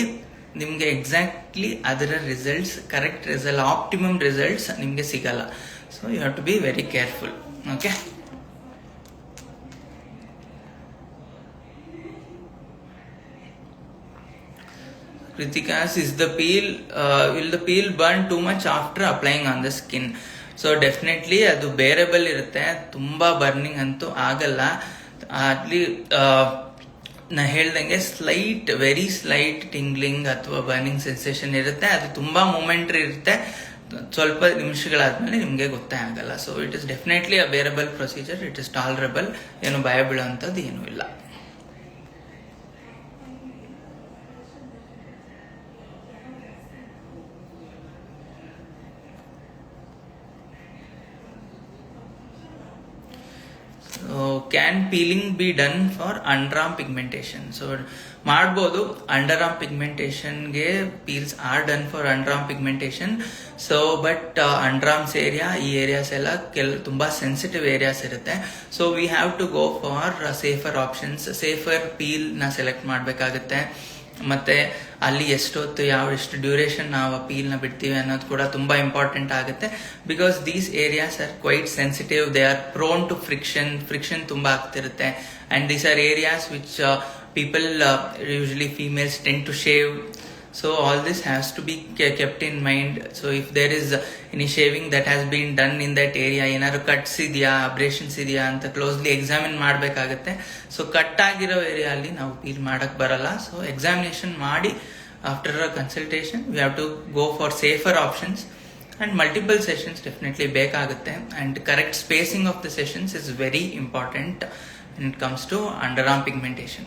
ನಿಮ್ಗೆ ಎಕ್ಸಾಕ್ಟ್ಲಿ ಅದರ results, correct result, optimum results ನಿಮ್ಗೆ ಸಿಗಲ್ಲ. So you have to be very careful. Okay. Kritikas, will the peel burn too much after applying on the skin? So definitely ಅದು ಬೇರೆಬಲ್ ಇರುತ್ತೆ, ತುಂಬ ಬರ್ನಿಂಗ್ ಅಂತೂ ಆಗಲ್ಲ. ಅಲ್ಲಿ ನಾ ಹೇಳ್ದಂಗೆ ವೆರಿ ಸ್ಲೈಟ್ ಟಿಂಗ್ಲಿಂಗ್ ಅಥವಾ ಬರ್ನಿಂಗ್ ಸೆನ್ಸೇಷನ್ ಇರುತ್ತೆ. ಅದು ತುಂಬ ಮೂಮೆಂಟ್ರಿ ಇರುತ್ತೆ, ಸ್ವಲ್ಪ ನಿಮಿಷಗಳಾದ್ಮೇಲೆ ನಿಮಗೆ ಗೊತ್ತೇ ಆಗಲ್ಲ. So it is definitely a bearable procedure, it is tolerable, ಏನು ಭಯ ಬೀಳೋಂಥದ್ದು ಏನೂ ಇಲ್ಲ. Can peeling be done for underarm pigmentation? So ಮಾಡ್ಬೋದು. ಅಂಡರ್ ಆರ್ಮ್ ಪಿಗ್ಮೆಂಟೇಷನ್ಗೆ peels are done for underarm pigmentation. So but underarms ಈ areas ಎಲ್ಲ ತುಂಬಾ ಸೆನ್ಸಿಟಿವ್ ಏರಿಯಾಸ್ ಇರುತ್ತೆ. So we have to go for safer options. Safer peel ನ select ಮಾಡಬೇಕಾಗುತ್ತೆ. ಮತ್ತೆ ಅಲ್ಲಿ ಎಷ್ಟು ಡ್ಯೂರೇಷನ್ ನಾವು ಆ ಪೀಲ್ ನ ಬಿಡ್ತೀವಿ ಅನ್ನೋದು ಕೂಡ ತುಂಬಾ ಇಂಪಾರ್ಟೆಂಟ್ ಆಗುತ್ತೆ. Because these areas are quite sensitive, they are prone to friction ತುಂಬಾ ಆಗ್ತಿರುತ್ತೆ. And these are areas which people usually females tend to shave. So all this has to be kept in mind. So if there is any shaving that has been done in that area, ಏನಾದ್ರು cuts ಇದೆಯಾ, abrasions ಇದೆಯಾ ಅಂತ closely examine ಮಾಡಬೇಕಾಗುತ್ತೆ. So cut ಆಗಿರೋ area ಅಲ್ಲಿ ನಾವು peel ಮಾಡಕ್ ಬರಲ್ಲ. ಸೊ ಎಕ್ಸಾಮಿನೇಷನ್ ಮಾಡಿ after a consultation we have to go for safer options. And multiple sessions definitely ಬೇಕಾಗುತ್ತೆ. And correct spacing of the sessions is very important when it comes to underarm pigmentation.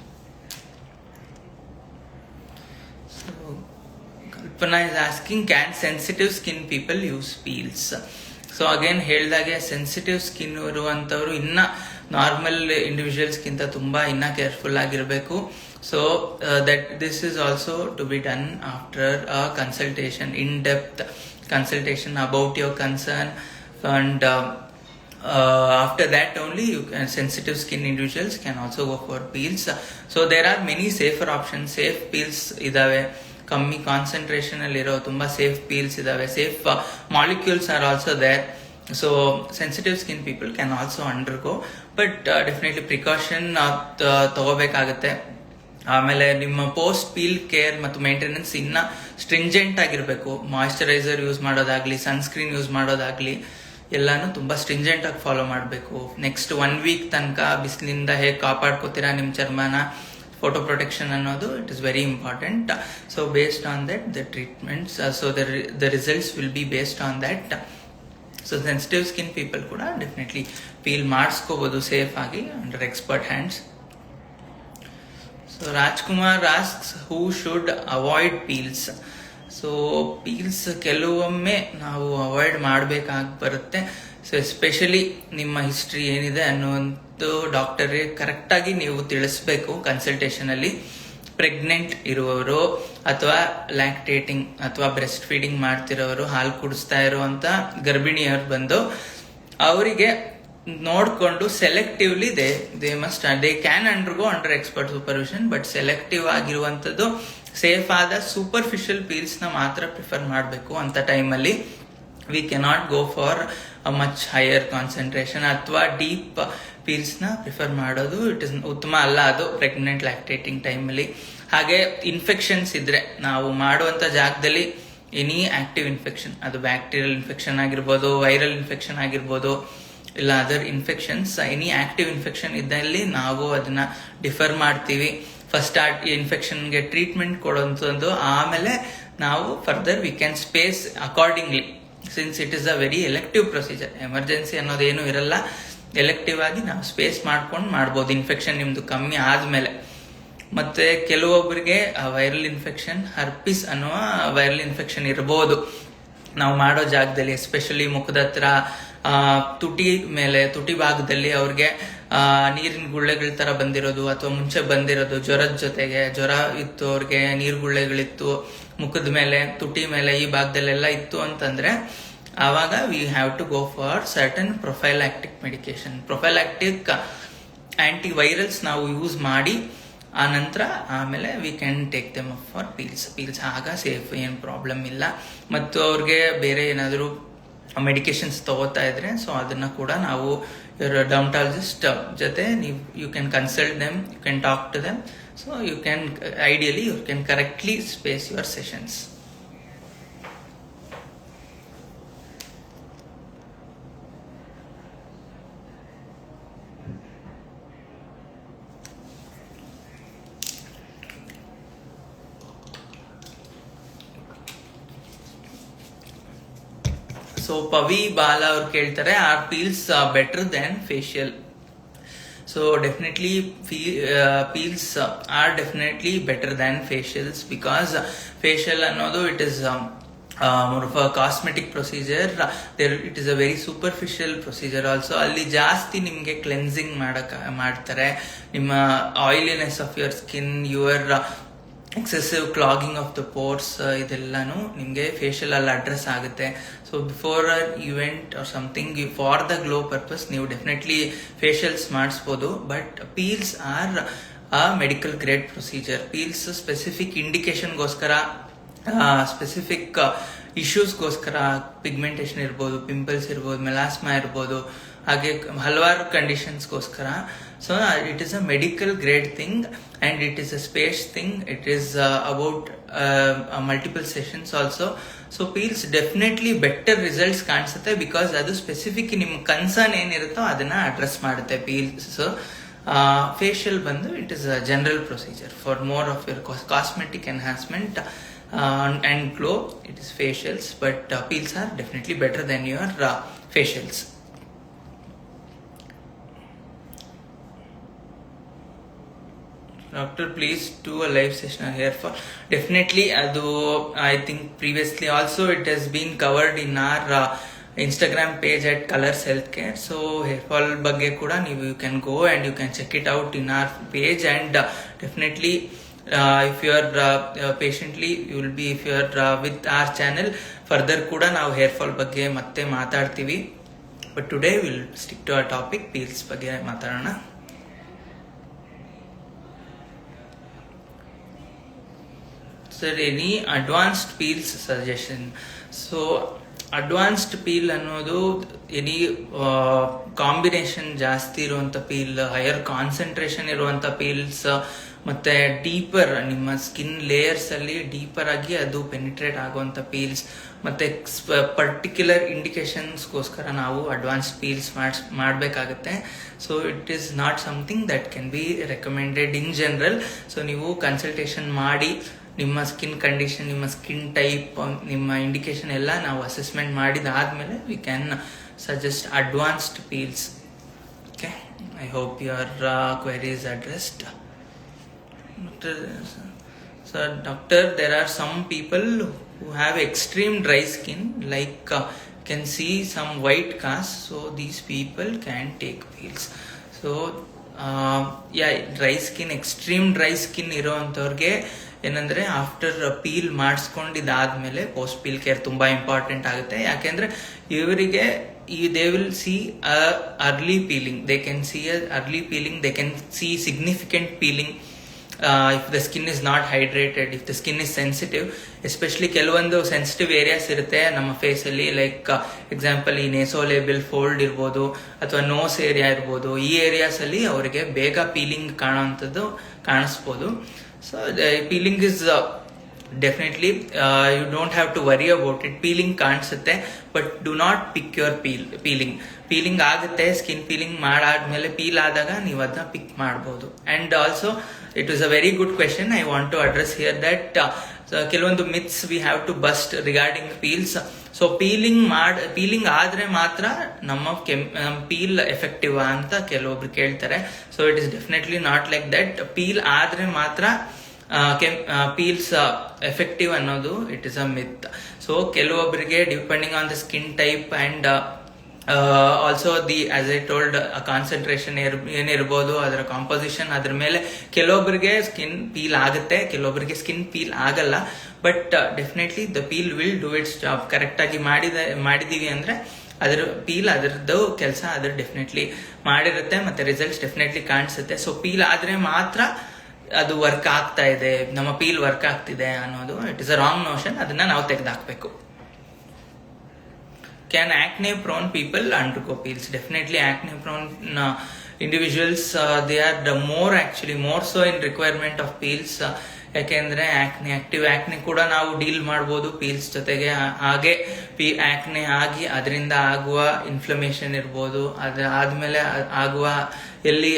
So Kalpana is asking, can sensitive skin people use peels? So again ಹೇಳ್ದಾಗೆ sensitive skin ಇರುವಂತವ್ರು ಇನ್ನ normal individuals ಗಿಂತ ತುಂಬಾ ಇನ್ನ careful ಆಗಿರಬೇಕು. So that this is also to be done after a consultation, in depth consultation about your concern, and after that only sensitive skin individuals can also go for peels. So there are many safer options. Safe peels idave, ಕಮ್ಮಿ concentration ಅಲ್ಲಿ ಇರೋ ತುಂಬಾ safe peels ಇದಾವೆ. Safe molecules are also there. So sensitive skin people can also undergo, but definitely precaution ತಗೋಬೇಕಾಗತ್ತೆ. ಆಮೇಲೆ ನಿಮ್ಮ post peel care ಮತ್ತು maintenance ಇನ್ನ ಸ್ಟ್ರಿಂಜೆಂಟ್ ಆಗಿರ್ಬೇಕು. ಮಾಯಿಶ್ಚರೈಸರ್ ಯೂಸ್ ಮಾಡೋದಾಗ್ಲಿ, ಸನ್ಸ್ಕ್ರೀನ್ ಯೂಸ್ ಮಾಡೋದಾಗ್ಲಿ ಎಲ್ಲಾನು ತುಂಬಾ ಸ್ಟ್ರಿಂಜೆಂಟ್ ಆಗಿ ಫಾಲೋ ಮಾಡಬೇಕು. ನೆಕ್ಸ್ಟ್ 1 ವೀಕ್ ತನಕ ಬಿಸಿಲಿಂದ ಹೇಗೆ ಕಾಪಾಡ್ಕೋತೀರಾ ನಿಮ್ಮ ಚರ್ಮನ, ಫೋಟೋ ಪ್ರೊಟೆಕ್ಷನ್ ಅನ್ನೋದು it is very important. So based on that the treatments, so the results will be based on that. So sensitive skin people ಕೂಡ ಡೆಫಿನೆಟ್ಲಿ ಪೀಲ್ ಮಾಡಿಸ್ಕೋಬಹುದು ಸೇಫ್ ಆಗಿ under expert hands. So Rajkumar asks, who should avoid peels? So Peel's ಕೆಲವೊಮ್ಮೆ ನಾವು avoid ಮಾಡಬೇಕಾಗಿ ಬರುತ್ತೆ. So especially ನಿಮ್ಮ history ಏನಿದೆ ಅನ್ನುವಂಥ ಡಾಕ್ಟರ್ಗೆ ಕರೆಕ್ಟಾಗಿ ನೀವು ತಿಳಿಸ್ಬೇಕು ಕನ್ಸಲ್ಟೇಷನ್ ಅಲ್ಲಿ. ಪ್ರೆಗ್ನೆಂಟ್ ಇರುವವರು ಅಥವಾ ಲ್ಯಾಕ್ಟೇಟಿಂಗ್ ಅಥವಾ ಬ್ರೆಸ್ಟ್ ಫೀಡಿಂಗ್ ಮಾಡ್ತಿರೋರು, ಹಾಲು ಕುಡಿಸ್ತಾ ಇರುವಂತ ಗರ್ಭಿಣಿಯರು ಬಂದು ಅವರಿಗೆ ನೋಡ್ಕೊಂಡು selectively they can undergo under expert supervision, but selective ಆಗಿರುವಂತದ್ದು ಸೇಫ್ ಆದ ಸೂಪರ್ಫಿಷಿಯಲ್ ಪೀಲ್ಸ್ ನ ಮಾತ್ರ ಪ್ರಿಫರ್ ಮಾಡಬೇಕು. ಅಂತ ಟೈಮಲ್ಲಿ we cannot go for a much higher concentration ಅಥವಾ ಡೀಪ್ ಪೀಲ್ಸ್ ನ ಪ್ರಿಫರ್ ಮಾಡೋದು ಇಟ್ ಇಸ್ ಉತ್ತಮ ಅಲ್ಲ. ಅದು ಪ್ರೆಗ್ನೆಂಟ್ ಲ್ಯಾಕ್ಟೇಟಿಂಗ್ ಟೈಮಲ್ಲಿ. ಹಾಗೆ ಇನ್ಫೆಕ್ಷನ್ಸ್ ಇದ್ರೆ ನಾವು ಮಾಡುವಂತ ಜಾಗದಲ್ಲಿ ಎನಿ ಆಕ್ಟಿವ್ ಇನ್ಫೆಕ್ಷನ್, ಅದು ಬ್ಯಾಕ್ಟೀರಿಯಲ್ ಇನ್ಫೆಕ್ಷನ್ ಆಗಿರ್ಬೋದು, ವೈರಲ್ ಇನ್ಫೆಕ್ಷನ್ ಆಗಿರ್ಬೋದು, ಇಲ್ಲ other infections, any active infection ಇದ್ದಲ್ಲಿ ನಾವು ಅದನ್ನ ಡಿಫರ್ ಮಾಡ್ತೀವಿ. ಫಸ್ಟ್ ಆ ಇನ್ಫೆಕ್ಷನ್ಗೆ ಟ್ರೀಟ್ಮೆಂಟ್ ಕೊಡುವಂಥದ್ದು, ಆಮೇಲೆ ನಾವು further we can space accordingly. Since it is a very elective procedure, emergency ಅನ್ನೋದೇನು ಇರಲ್ಲ. ಎಲೆಕ್ಟಿವ್ ಆಗಿ ನಾವು ಸ್ಪೇಸ್ ಮಾಡ್ಕೊಂಡು ಮಾಡ್ಬೋದು ಇನ್ಫೆಕ್ಷನ್ ನಿಮ್ದು ಕಮ್ಮಿ ಆದ್ಮೇಲೆ. ಮತ್ತೆ ಕೆಲವೊಬ್ಬರಿಗೆ ವೈರಲ್ ಇನ್ಫೆಕ್ಷನ್, ಹರ್ಪಿಸ್ ಅನ್ನುವ ವೈರಲ್ ಇನ್ಫೆಕ್ಷನ್ ಇರಬಹುದು ನಾವು ಮಾಡೋ ಜಾಗದಲ್ಲಿ, ಎಸ್ಪೆಷಲಿ ಮುಖದ ಹತ್ರ, ತುಟಿ ಮೇಲೆ, ತುಟಿ ಭಾಗದಲ್ಲಿ ಅವ್ರಿಗೆ ನೀರಿನ ಗುಳ್ಳೆಗಳ ತರ ಬಂದಿರೋದು ಅಥವಾ ಮುಂಚೆ ಬಂದಿರೋದು, ಜ್ವರದ ಜೊತೆಗೆ ಜ್ವರ ಇತ್ತು, ಅವ್ರಿಗೆ ನೀರ್ ಗುಳ್ಳೆಗಳಿತ್ತು ಮುಖದ ಮೇಲೆ, ತುಟಿ ಮೇಲೆ, ಈ ಭಾಗದಲ್ಲೆಲ್ಲ ಇತ್ತು ಅಂತಂದ್ರೆ ಆವಾಗ we have to go for certain prophylactic medication. Prophylactic antivirals ನಾವು ಯೂಸ್ ಮಾಡಿ ಆ ನಂತರ ಆಮೇಲೆ we can take them up for peels. ಆಗ ಸೇಫ್, ಏನು ಪ್ರಾಬ್ಲಮ್ ಇಲ್ಲ. ಮತ್ತು ಅವ್ರಿಗೆ ಬೇರೆ ಏನಾದರೂ ಮೆಡಿಕೇಶನ್ಸ್ ತಗೋತಾ ಇದ್ರೆ, ಸೊ ಅದನ್ನ ಕೂಡ ನಾವು ಡರ್ಮಟಾಲಜಿಸ್ಟ್ ಜೊತೆ you can consult them, you can talk to them, so you can ideally you can correctly space your sessions. So Pavi Bala ಅವ್ರು ಕೇಳ್ತಾರೆ, are peels better than facial? So definitely peels are definitely better than facials, because facial another it is more of a cosmetic procedure. It is a very superficial procedure also. ಅಲ್ಲಿ ಜಾಸ್ತಿ ನಿಮಗೆ cleansing ಮಾಡ್ತಾರೆ. ನಿಮ್ಮ oiliness of your skin, your excessive clogging of the pores, ಇದೆಲ್ಲಾನು ನಿಮಗೆ facial ಅಲ್ಲಿ address ಆಗುತ್ತೆ. So before event or something for the glow purpose ನೀವು ಡೆಫಿನೆಟ್ಲಿ ಫೇಶಿಯಲ್ಸ್ ಮಾಡಿಸ್ಬೋದು. But peels are a medical grade procedure. Peels specific ಇಂಡಿಕೇಶನ್ಗೋಸ್ಕರ, specific ಇಶ್ಯೂಸ್ಗೋಸ್ಕರ, pigmentation ಇರ್ಬೋದು, pimples ಇರ್ಬೋದು, ಮೆಲಾಸ್ಮಾ ಇರ್ಬೋದು, ಹಾಗೆ ಹಲವಾರು ಕಂಡೀಷನ್ಸ್ಗೋಸ್ಕರ. So it is a medical grade thing and it is a space thing. It is about multiple sessions also. So peels definitely better results ಕಾಣಿಸುತ್ತೆ, because ಅದು ಸ್ಪೆಸಿಫಿಕ್ ನಿಮ್ಮ ಕನ್ಸರ್ನ್ ಏನಿರುತ್ತೋ ಅದನ್ನ ಅಡ್ರೆಸ್ ಮಾಡುತ್ತೆ ಪೀಲ್ಸ್. ಸೊ ಫೇಶಿಯಲ್ ಬಂದು it is a general procedure for more of your cosmetic enhancement and glow. It is facials, but peels are definitely better than your facials. Doctor, please do a live session on hair fall. Definitely, I think previously also it has been covered in our Instagram page at Colors Healthcare. So hair fall ಬಗ್ಗೆ ಕೂಡ you can go and you can check it out in our page, and definitely if you are patiently you will be, if you are with our channel further ಕೂಡ ನಾವು hair fall ಬಗ್ಗೆ ಮತ್ತೆ ಮಾತಾಡ್ತೀವಿ. But today we will stick to our topic, peels ಬಗ್ಗೆ ಮಾತಾಡೋಣ. Sir, any advanced peels suggestion? So advanced peel ಅನ್ನೋದು any combination ಜಾಸ್ತಿ ಇರುವಂತ ಪೀಲ್, ಹೈಯರ್ ಕಾನ್ಸಂಟ್ರೇಷನ್ ಇರುವಂತ ಪೀಲ್ಸ್, ಮತ್ತೆ ಡೀಪರ್ ನಿಮ್ಮ ಸ್ಕಿನ್ ಲೇಯರ್ಸ್ ಅಲ್ಲಿ ಡೀಪರ್ ಆಗಿ ಅದು ಪೆನಿಟ್ರೇಟ್ ಆಗುವಂತ ಪೀಲ್ಸ್, ಮತ್ತೆ ಪರ್ಟಿಕ್ಯುಲರ್ ಇಂಡಿಕೇಶನ್ಸ್ಗೋಸ್ಕರ ನಾವು ಅಡ್ವಾನ್ಸ್ಡ್ ಪೀಲ್ಸ್ ಮಾಡಬೇಕಾಗುತ್ತೆ. So it is not something that can be recommended in general. So ನೀವು ಕನ್ಸಲ್ಟೇಷನ್ ಮಾಡಿ ನಿಮ್ಮ ಸ್ಕಿನ್ ಕಂಡೀಷನ್, ನಿಮ್ಮ ಸ್ಕಿನ್ ಟೈಪ್, ನಿಮ್ಮ ಇಂಡಿಕೇಶನ್ ಎಲ್ಲ ನಾವು ಅಸೆಸ್ಮೆಂಟ್ ಮಾಡಿದಾದ್ಮೇಲೆ we can suggest advanced peels. Okay, I hope your query is addressed. Sir, doctor, there are some people who have extreme dry skin, like can see some white cast, so these people can take peels. So dry skin, extreme dry skin ಇರೋವಂಥವ್ರಿಗೆ ಏನಂದ್ರೆ after peel ಮಾಡಿಸ್ಕೊಂಡಿದ್ದಾದ್ಮೇಲೆ post peel care ತುಂಬಾ important ಆಗುತ್ತೆ. ಯಾಕೆಂದ್ರೆ ಇವರಿಗೆ they will see early peeling, they can see early peeling, they can see significant peeling if the skin is not hydrated, if the skin is sensitive, especially ಕೆಲವೊಂದು sensitive areas ಇರುತ್ತೆ ನಮ್ಮ face ಅಲ್ಲಿ, like example ಈ ನೇಸೋಲೇಬಿಯಲ್ fold ಇರ್ಬೋದು ಅಥವಾ nose area ಇರ್ಬೋದು. ಈ areas ಅಲ್ಲಿ ಅವರಿಗೆ ಬೇಗ ಪೀಲಿಂಗ್ ಕಾಣುವಂಥದ್ದು ಕಾಣಿಸ್ಬೋದು. So peeling is definitely you don't have to worry about it. Peeling ಕಾಣಿಸುತ್ತೆ, but do not pick your peeling ಆಗುತ್ತೆ. ಸ್ಕಿನ್ ಪೀಲಿಂಗ್ ಮಾಡಾದ್ಮೇಲೆ ಪೀಲ್ ಆದಾಗ ನೀವು ಅದನ್ನ ಪಿಕ್ ಮಾಡಬಹುದು. And also it was a very good question. I want to address here that ಕೆಲವೊಂದು myths we have to bust regarding peels. So peeling ಆದ್ರೆ ಮಾತ್ರ ನಮ್ಮ ಪೀಲ್ ಎಫೆಕ್ಟಿವ್ ಅಂತ ಕೆಲವೊಬ್ರು ಕೇಳ್ತಾರೆ. So it is definitely not like that. Peel ಆದ್ರೆ ಮಾತ್ರ peels effective ಅನ್ನೋದು it is a myth. So ಕೆಲವೊಬ್ಬರಿಗೆ depending on the skin type and also as I told concentration ಏನಿರ್ಬೋದು, ಅದರ ಕಾಂಪೋಸಿಷನ್, ಅದ್ರ ಮೇಲೆ ಕೆಲವೊಬ್ಬರಿಗೆ ಸ್ಕಿನ್ ಪೀಲ್ ಆಗುತ್ತೆ, ಕೆಲವೊಬ್ಬರಿಗೆ ಸ್ಕಿನ್ ಪೀಲ್ ಆಗಲ್ಲ. But definitely the peel will do it's job. Correct ಆಗಿ ಮಾಡಿದೀವಿ ಅಂದ್ರೆ ಅದ್ರ ಪೀಲ್ ಅದರದ್ದು ಕೆಲಸ ಅದ್ರ ಡೆಫಿನೆಟ್ಲಿ ಮಾಡಿರುತ್ತೆ, ಮತ್ತೆ ರಿಸಲ್ಟ್ಸ್ ಡೆಫಿನೆಟ್ಲಿ ಕಾಣಿಸುತ್ತೆ. ಸೊ ಪೀಲ್ ಆದ್ರೆ ಮಾತ್ರ ಅದು ವರ್ಕ್ ಆಗ್ತಾ ಇದೆ, ನಮ್ಮ ಪೀಲ್ ವರ್ಕ್ ಆಗ್ತಿದೆ ಅನ್ನೋದು it is a wrong notion. ಅದನ್ನ ನಾವು ತೆಗೆದಾಕ್ಬೇಕು. can acne prone people undergo peels? Definitely acne prone individuals, they are the more so in requirement of peels. ಯಾಕೆಂದ್ರೆ ಆಕ್ಟಿವ್ ಆಕ್ನೆ ಕೂಡ ನಾವು ಡೀಲ್ ಮಾಡ್ಬೋದು ಪೀಲ್ಸ್ ಜೊತೆಗೆ. ಹಾಗೆ ಆಕ್ನೆ ಆಗಿ ಅದರಿಂದ ಆಗುವ ಇನ್ಫ್ಲಮೇಷನ್ ಇರ್ಬೋದು, ಆದ್ಮೇಲೆ ಆಗುವ ಎಲ್ಲಿ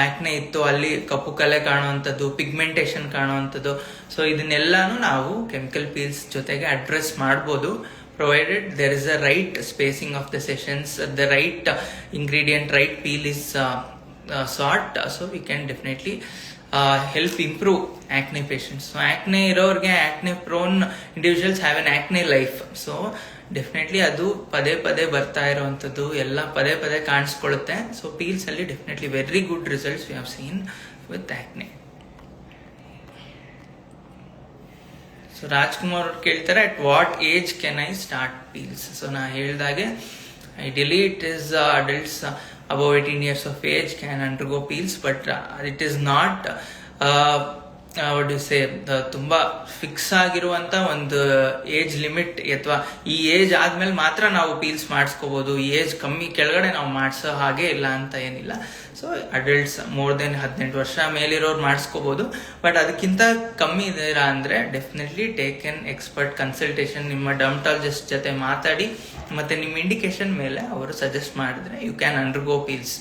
ಆಕ್ನೆ ಇತ್ತು ಅಲ್ಲಿ ಕಪ್ಪು ಕಲೆ ಕಾಣುವಂಥದ್ದು, ಪಿಗ್ಮೆಂಟೇಷನ್ ಕಾಣುವಂಥದ್ದು. ಸೊ ಇದನ್ನೆಲ್ಲಾನು ನಾವು ಕೆಮಿಕಲ್ ಪೀಲ್ಸ್ ಜೊತೆಗೆ ಅಡ್ರೆಸ್ ಮಾಡ್ಬೋದು, provided there is a right spacing of the sessions, the right ingredient, right peel is sought. So we can definitely help improve acne patients. So acne iroorge, acne prone individuals have an acne life. So definitely adu pade barta iruvanthaddu ella pade ಕಾಣಿಸ್ಕೊಳ್ಳುತ್ತೆ. So peels ಅಲ್ಲಿ definitely very good results we have seen with acne. So Rajkumar ಅವ್ರು ಕೇಳ್ತಾರೆ, at what age can I start Peel's? So ನಾ ಹೇಳ್ದಾಗೆ ideally it is adults above 18 years of age can undergo peels, but it is not what do you say, ತುಂಬಾ fix ಆಗಿರುವಂತ ಒಂದು age limit, ಅಥವಾ ಈ age ಆದ್ಮೇಲೆ ಮಾತ್ರ ನಾವು ಪೀಲ್ಸ್ ಮಾಡಿಸ್ಕೋಬಹುದು, ಈ ಏಜ್ ಕಮ್ಮಿ ಕೆಳಗಡೆ ನಾವು ಮಾಡಿಸೋ ಹಾಗೆ ಇಲ್ಲ ಅಂತ ಏನಿಲ್ಲ. ಸೊ ಅಡಲ್ಟ್ಸ್ ಮೋರ್ ದೆನ್ 18 ವರ್ಷ ಮೇಲಿರೋರು ಮಾಡಿಸ್ಕೋಬಹುದು. ಬಟ್ ಅದಕ್ಕಿಂತ ಕಮ್ಮಿ ಇದೀರಾ ಅಂದ್ರೆ definitely take an expert consultation. ನಿಮ್ಮ ಡರ್ಮಟಾಲಜಿಸ್ಟ್ ಜೊತೆ ಮಾತಾಡಿ ಮತ್ತೆ ನಿಮ್ಮ ಇಂಡಿಕೇಶನ್ ಮೇಲೆ ಅವರು ಸಜೆಸ್ಟ್ ಮಾಡಿದ್ರೆ you can undergo peels,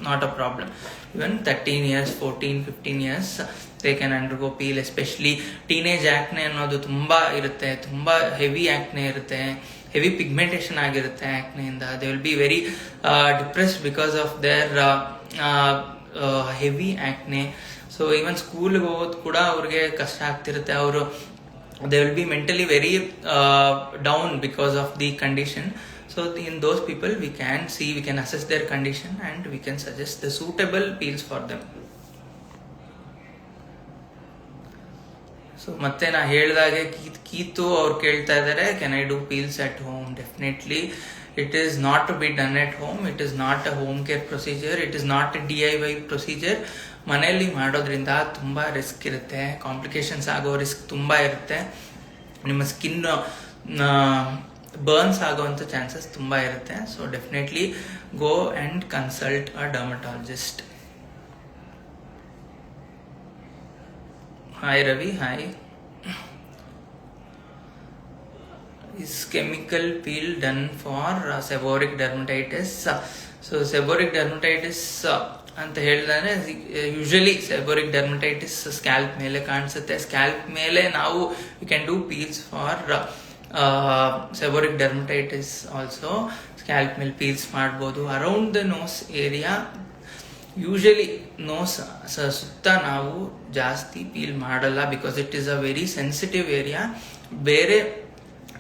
not a problem. Even 13 years, 14, 15 years they can undergo peel. Especially teenage acne ಅನ್ನೋದು ತುಂಬಾ ಇರುತ್ತೆ, ತುಂಬಾ ಹೆವಿ ಆಕ್ನೆ ಇರುತ್ತೆ, ಹೆವಿ ಪಿಗ್ಮೆಂಟೇಷನ್ ಆಗಿರುತ್ತೆ ಆಕ್ನೆಯಿಂದ. They will be very depressed because of their heavy acne. So even ಸ್ಕೂಲ್ಗೆ ಹೋಗೋದು ಕೂಡ ಅವ್ರಿಗೆ ಕಷ್ಟ ಆಗ್ತಿರುತ್ತೆ. ಅವರು they will be mentally very down because of the condition. So in those people we can assess their condition and we can suggest the suitable peels for them. So ಮತ್ತೆ ನಾ ಹೇಳಿದಾಗೆ ಕೀತು ಅವ್ರು ಕೇಳ್ತಾ ಇದ್ದಾರೆ, can I do peels at home? Definitely it is not to be done at home. It is not a home care procedure, it is not a DIY procedure. ಮನೆಯಲ್ಲಿ ಮಾಡೋದ್ರಿಂದ ತುಂಬಾ risk ಇರುತ್ತೆ, ಕಾಂಪ್ಲಿಕೇಶನ್ಸ್ ಆಗೋ ರಿಸ್ಕ್ ತುಂಬಾ ಇರುತ್ತೆ, ನಿಮ್ಮ skin burns ಆಗುವಂಥ chances ತುಂಬಾ ಇರುತ್ತೆ. So definitely go and consult a dermatologist. Hi Ravi, hi. Is chemical peel done for seborrheic dermatitis? So seborrheic dermatitis ಅಂತ ಹೇಳಿದ್ರೆ ಯೂಶಲಿ ಸೆಬೋರಿಕ್ ಡರ್ಮಟೈಟಿಸ್ ಸ್ಕ್ಯಾಲ್ಪ್ ಮೇಲೆ ಕಾಣಿಸುತ್ತೆ. ಸ್ಕ್ಯಾಲ್ಪ್ ಮೇಲೆ ನಾವು you can do peels for seborrheic dermatitis also. Scalp ಮೇಲೆ peels ಮಾಡ್ಬೋದು. Around the nose area, usually nose ಸುತ್ತ ನಾವು ಜಾಸ್ತಿ ಪೀಲ್ ಮಾಡಲ್ಲ because it is a very sensitive area. ಬೇರೆ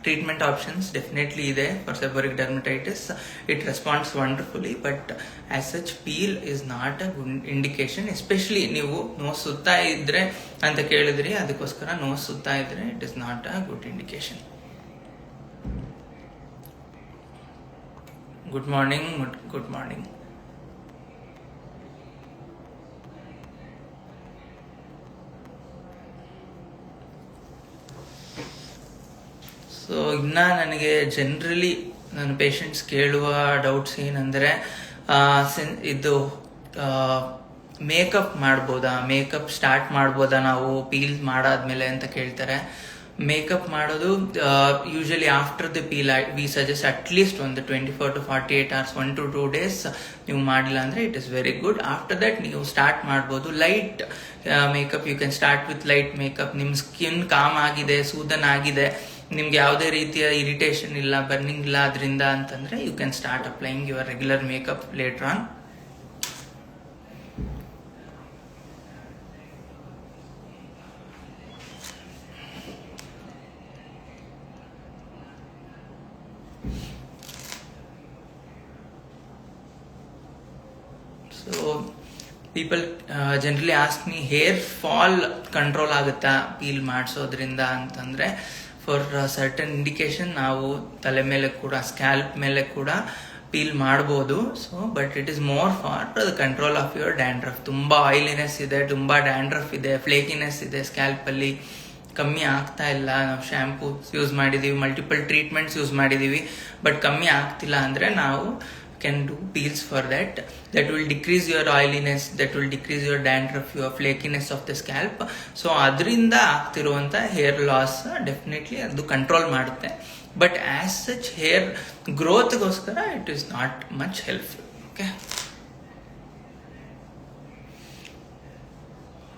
ಟ್ರೀಟ್ಮೆಂಟ್ ಆಪ್ಷನ್ಸ್ ಡೆಫಿನೆಟ್ಲಿ ಇದೆ for seborrheic dermatitis. It responds wonderfully, but as such peel is not a good indication. Especially ನೀವು nose ಸುತ್ತ ಇದ್ರೆ ಅಂತ ಕೇಳಿದ್ರಿ, ಅದಕ್ಕೋಸ್ಕರ ನೋಸ್ ಸುತ್ತ ಇದ್ರೆ it is not a good indication. Good morning, good morning. So ಇನ್ನ ನನಗೆ ಜನರಲಿ ನನ್ನ ಪೇಷಂಟ್ಸ್ ಕೇಳುವ ಡೌಟ್ಸ್ ಏನಂದ್ರೆ, ಇದು ಮೇಕಪ್ ಮಾಡ್ಬೋದಾ, ಮೇಕಪ್ ಸ್ಟಾರ್ಟ್ ಮಾಡ್ಬೋದಾ ನಾವು ಪೀಲ್ ಮಾಡಾದ್ಮೇಲೆ ಅಂತ ಕೇಳ್ತಾರೆ. ಮೇಕಪ್ ಮಾಡೋದು usually after the peel we suggest at least ಒಂದು 24 to 48 hours, 1 to 2 days ನೀವು ಮಾಡಿಲ್ಲ ಅಂದ್ರೆ it is very good. After that ನೀವು ಸ್ಟಾರ್ಟ್ ಮಾಡ್ಬೋದು light makeup. You can start with light makeup. ನಿಮ್ ಸ್ಕಿನ್ ಕಾಮ್ ಆಗಿದೆ, ಸೂದನ್ ಆಗಿದೆ, ನಿಮ್ಗೆ ಯಾವುದೇ ರೀತಿಯ ಇರಿಟೇಷನ್ ಇಲ್ಲ, ಬರ್ನಿಂಗ್ ಇಲ್ಲ ಅದರಿಂದ ಅಂತಂದ್ರೆ you can start applying your regular makeup later on. So people generally ask me, hair fall control ಆಗುತ್ತಾ ಪೀಲ್ ಮಾಡಿಸೋದ್ರಿಂದ ಅಂತಂದ್ರೆ, ಫಾರ್ ಸರ್ಟನ್ ಇಂಡಿಕೇಶನ್ ನಾವು ತಲೆ ಮೇಲೆ ಕೂಡ, ಸ್ಕ್ಯಾಲ್ಪ್ ಮೇಲೆ ಕೂಡ ಪೀಲ್ ಮಾಡ್ಬೋದು. So but it is more for the control of your dandruff. ತುಂಬಾ ಆಯಿಲಿನೆಸ್ ಇದೆ, ತುಂಬಾ ಡ್ಯಾಂಡ್ರಫ್ ಇದೆ, ಫ್ಲೇಕಿನೆಸ್ ಇದೆ ಸ್ಕ್ಯಾಲ್ಪ್ ಅಲ್ಲಿ, ಕಮ್ಮಿ ಆಗ್ತಾ ಇಲ್ಲ, ನಾವು ಶ್ಯಾಂಪೂಸ್ ಯೂಸ್ ಮಾಡಿದ್ದೀವಿ, ಮಲ್ಟಿಪಲ್ ಟ್ರೀಟ್ಮೆಂಟ್ಸ್ ಯೂಸ್ ಮಾಡಿದ್ದೀವಿ, ಬಟ್ ಕಮ್ಮಿ ಆಗ್ತಿಲ್ಲ ಅಂದರೆ ನಾವು can do peels for that will decrease your oiliness, that will decrease your dandruff, your flakiness of the scalp. So ಅದರಿಂದ ಆಗ್ತಿರುವಂಥ ಹೇರ್ ಲಾಸ್ ಡೆಫಿನೆಟ್ಲಿ ಅದು ಕಂಟ್ರೋಲ್ ಮಾಡುತ್ತೆ. ಬಟ್ ಆಸ್ ಸಚ್ ಹೇರ್ ಗ್ರೋತ್ಗೋಸ್ಕರ it is not much helpful. Okay,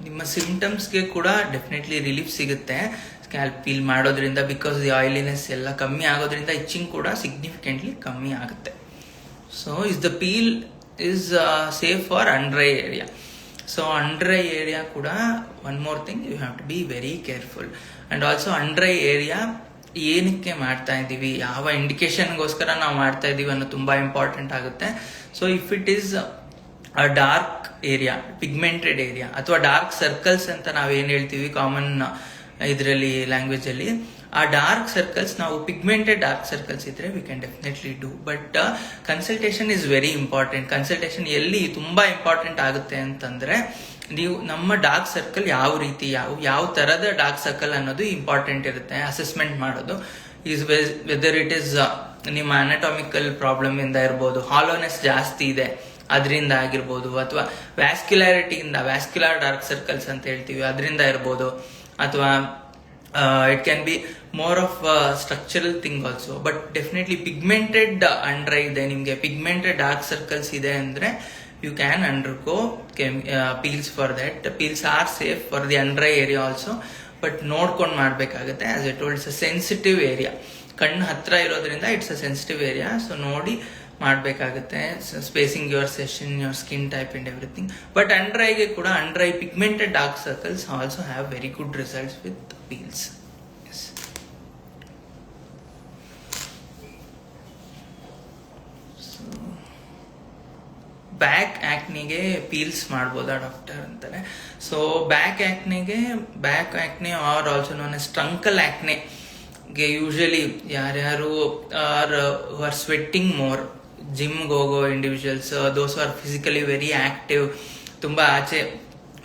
ನಿಮ್ಮ ಸಿಂಪ್ಟಮ್ಸ್ಗೆ ಕೂಡ definitely relief ಸಿಗುತ್ತೆ scalp peel ಮಾಡೋದ್ರಿಂದ. ಬಿಕಾಸ್ ದಿ ಆಯಿಲಿನೆಸ್ ಎಲ್ಲ ಕಮ್ಮಿ ಆಗೋದ್ರಿಂದ ಇಚ್ಚಿಂಗ್ ಕೂಡ ಸಿಗ್ನಿಫಿಕೆಂಟ್ಲಿ ಕಮ್ಮಿ ಆಗುತ್ತೆ. So is the peel is safe for undry area. So undry area kuda one more thing you have to be very careful. And also undry area ಏನಕ್ಕೆ ಮಾಡ್ತಾ ಇದ್ದೀವಿ, ಯಾವ ಇಂಡಿಕೇಶನ್ಗೋಸ್ಕರ ನಾವು ಮಾಡ್ತಾ ಇದ್ದೀವಿ ಅನ್ನೋ ತುಂಬ ಇಂಪಾರ್ಟೆಂಟ್ ಆಗುತ್ತೆ. So if it is a dark area, pigmented area ಅಥವಾ ಡಾರ್ಕ್ ಸರ್ಕಲ್ಸ್ ಅಂತ ನಾವೇನು ಹೇಳ್ತೀವಿ ಕಾಮನ್ ಇದರಲ್ಲಿ ಲ್ಯಾಂಗ್ವೇಜಲ್ಲಿ, ಆ ಡಾರ್ಕ್ ಸರ್ಕಲ್ಸ್ ನಾವು ಪಿಗ್ಮೆಂಟೆಡ್ ಡಾರ್ಕ್ ಸರ್ಕಲ್ಸ್ ಇದ್ರೆ we can definitely do. But consultation is very important. Consultation ಎಲ್ಲಿ ತುಂಬಾ ಇಂಪಾರ್ಟೆಂಟ್ ಆಗುತ್ತೆ ಅಂತಂದ್ರೆ, ನೀವು ನಮ್ಮ ಡಾರ್ಕ್ ಸರ್ಕಲ್ ಯಾವ ರೀತಿ, ಯಾವ ತರದ ಡಾರ್ಕ್ ಸರ್ಕಲ್ ಅನ್ನೋದು ಇಂಪಾರ್ಟೆಂಟ್ ಇರುತ್ತೆ. ಅಸೆಸ್ಮೆಂಟ್ ಮಾಡೋದು ಈಸ್ ವೆದರ್ ಇಟ್ ಈಸ್ ನಿಮ್ಮ ಅನಾಟಾಮಿಕಲ್ ಪ್ರಾಬ್ಲಮ್ ಇಂದ ಇರ್ಬೋದು, ಹಾಲೋನೆಸ್ ಜಾಸ್ತಿ ಇದೆ ಅದರಿಂದ ಆಗಿರ್ಬೋದು, ಅಥವಾ ವ್ಯಾಸ್ಕ್ಯುಲರ್ ಡಾರ್ಕ್ ಸರ್ಕಲ್ಸ್ ಅಂತ ಹೇಳ್ತೀವಿ ಅದರಿಂದ ಇರ್ಬೋದು, ಅಥವಾ it can be more of a structural thing also. But definitely pigmented under ಇದೆ, ನಿಮಗೆ pigmented dark circles ಇದೆ ಅಂದ್ರೆ you can undergo peels for that. Peels are safe for the under area also, but ನೋಡ್ಕೊಂಡು ಮಾಡಬೇಕಾಗುತ್ತೆ. as I told, it's a sensitive area. ಕಣ್ಣು ಹತ್ರ ಇರೋದ್ರಿಂದ it's a sensitive area. So ನೋಡಿ ಮಾಡಬೇಕಾಗುತ್ತೆ, spacing your session, your skin type and everything. But ಅಂಡ್ರೈಗೆ ಕೂಡ under eye pigmented dark circles also have very good results with peels. Back ಆಕ್ನಿಗೆ peels ಮಾಡ್ಬೋದಾ doctor ಅಂತಾರೆ. So back acne are also known as truncal acne ಗೆ usually ಯಾರ್ಯಾರು are sweating more, ಜಿಮ್ಗೆ ಹೋಗೋ individuals, those are physically very active, ತುಂಬಾ ಆಚೆ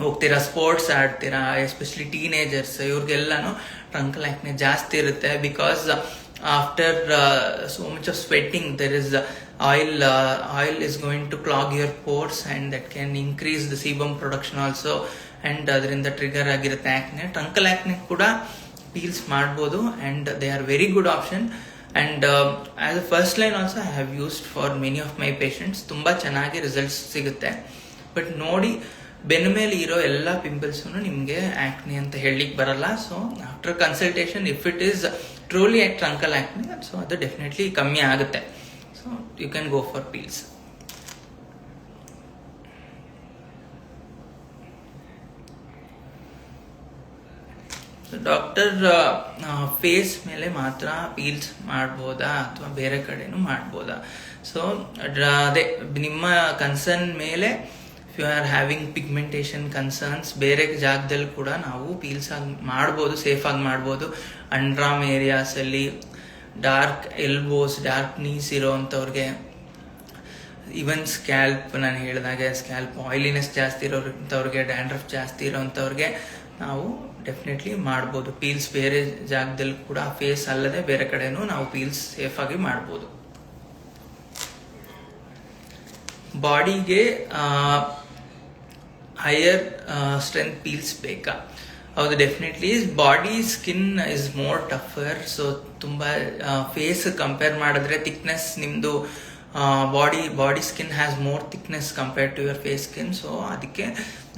ಹೋಗ್ತೀರಾ, ಸ್ಪೋರ್ಟ್ಸ್ ಆಡ್ತೀರಾ, ಎಸ್ಪೆಷಲಿ ಟೀನೇಜರ್ಸ್, ಇವ್ರಿಗೆಲ್ಲಾನು ಟ್ರಂಕಲ್ ಆಕ್ನೆ ಜಾಸ್ತಿ ಇರುತ್ತೆ. Because after so much of sweating there is oil is going to clog your pores and that can increase the sebum production also, and ಅದರಿಂದ trigger ಆಗಿರುತ್ತೆ ಆಕ್ನೆ. Truncal ಆಕ್ನೆ ಕೂಡ Peel's ಮಾಡ್ಬೋದು and they are very good option. And as a first line also I have used for many of my patients. ತುಂಬಾ ಚೆನ್ನಾಗಿ results ಸಿಗುತ್ತೆ. But ನೋಡಿ ಬೆನ್ನ ಮೇಲೆ ಇರೋ ಎಲ್ಲ ಪಿಂಪಲ್ಸ್ ನಿಮ್ಗೆ ಆಕ್ನೆ ಅಂತ ಹೇಳಲಿಕ್ಕೆ ಬರಲ್ಲ. So after consultation if it is truly truncal acne, so ಅದು ಡೆಫಿನೆಟ್ಲಿ ಕಮ್ಮಿ ಆಗುತ್ತೆ. So you can go for peels. Doctor face ಮೇಲೆ ಮಾತ್ರ ಪೀಲ್ಸ್ ಮಾಡ್ಬೋದಾ ಅಥವಾ ಬೇರೆ ಕಡೆನೂ ಮಾಡ್ಬೋದಾ? ಸೊ ಅದೇ ನಿಮ್ಮ ಕನ್ಸರ್ನ್ ಮೇಲೆ, if you are having pigmentation concerns, ಬೇರೆ ಜಾಗದಲ್ಲಿ ಕೂಡ ನಾವು ಪೀಲ್ಸ್ ಆಗಿ ಮಾಡ್ಬೋದು, ಸೇಫ್ ಆಗಿ ಮಾಡ್ಬೋದು. ಅಂಡ್ರಾಮ್ ಏರಿಯಾಸ್ ಅಲ್ಲಿ, ಡಾರ್ಕ್ ಎಲ್ಬೋಸ್, ಡಾರ್ಕ್ ನೀಸ್ ಇರೋಂಥವ್ರಿಗೆ, ಈವನ್ ಸ್ಕ್ಯಾಲ್ಪ್, ನಾನು ಹೇಳಿದಾಗೆ ಸ್ಕ್ಯಾಲ್ಪ್ ಆಯಿಲಿನೆಸ್ ಜಾಸ್ತಿ ಇರೋಂಥವ್ರಿಗೆ, ಡ್ಯಾಂಡ್ರಫ್ ಜಾಸ್ತಿ ಇರೋಂಥವ್ರಿಗೆ ನಾವು ಡೆಫಿನೆಟ್ಲಿ ಮಾಡ್ಬೋದು ಪೀಲ್ಸ್. ಬೇರೆ ಜಾಗದಲ್ಲಿ ಕೂಡ, ಫೇಸ್ ಅಲ್ಲದೆ ಬೇರೆ ಕಡೆನೂ ನಾವು ಪೀಲ್ಸ್ ಸೇಫ್ ಆಗಿ ಮಾಡ್ಬೋದು. ಬಾಡಿಗೆ ಹೈಯರ್ ಸ್ಟ್ರೆಂತ್ ಪೀಲ್ಸ್ ಬೇಕಾ? ಹೌದು, definitely. Body skin is more tougher. So ತುಂಬಾ ಫೇಸ್ ಕಂಪೇರ್ ಮಾಡಿದ್ರೆ ಥಿಕ್ನೆಸ್ ನಿಮ್ದು body skin has more thickness compare to your face skin. So ಅದಕ್ಕೆ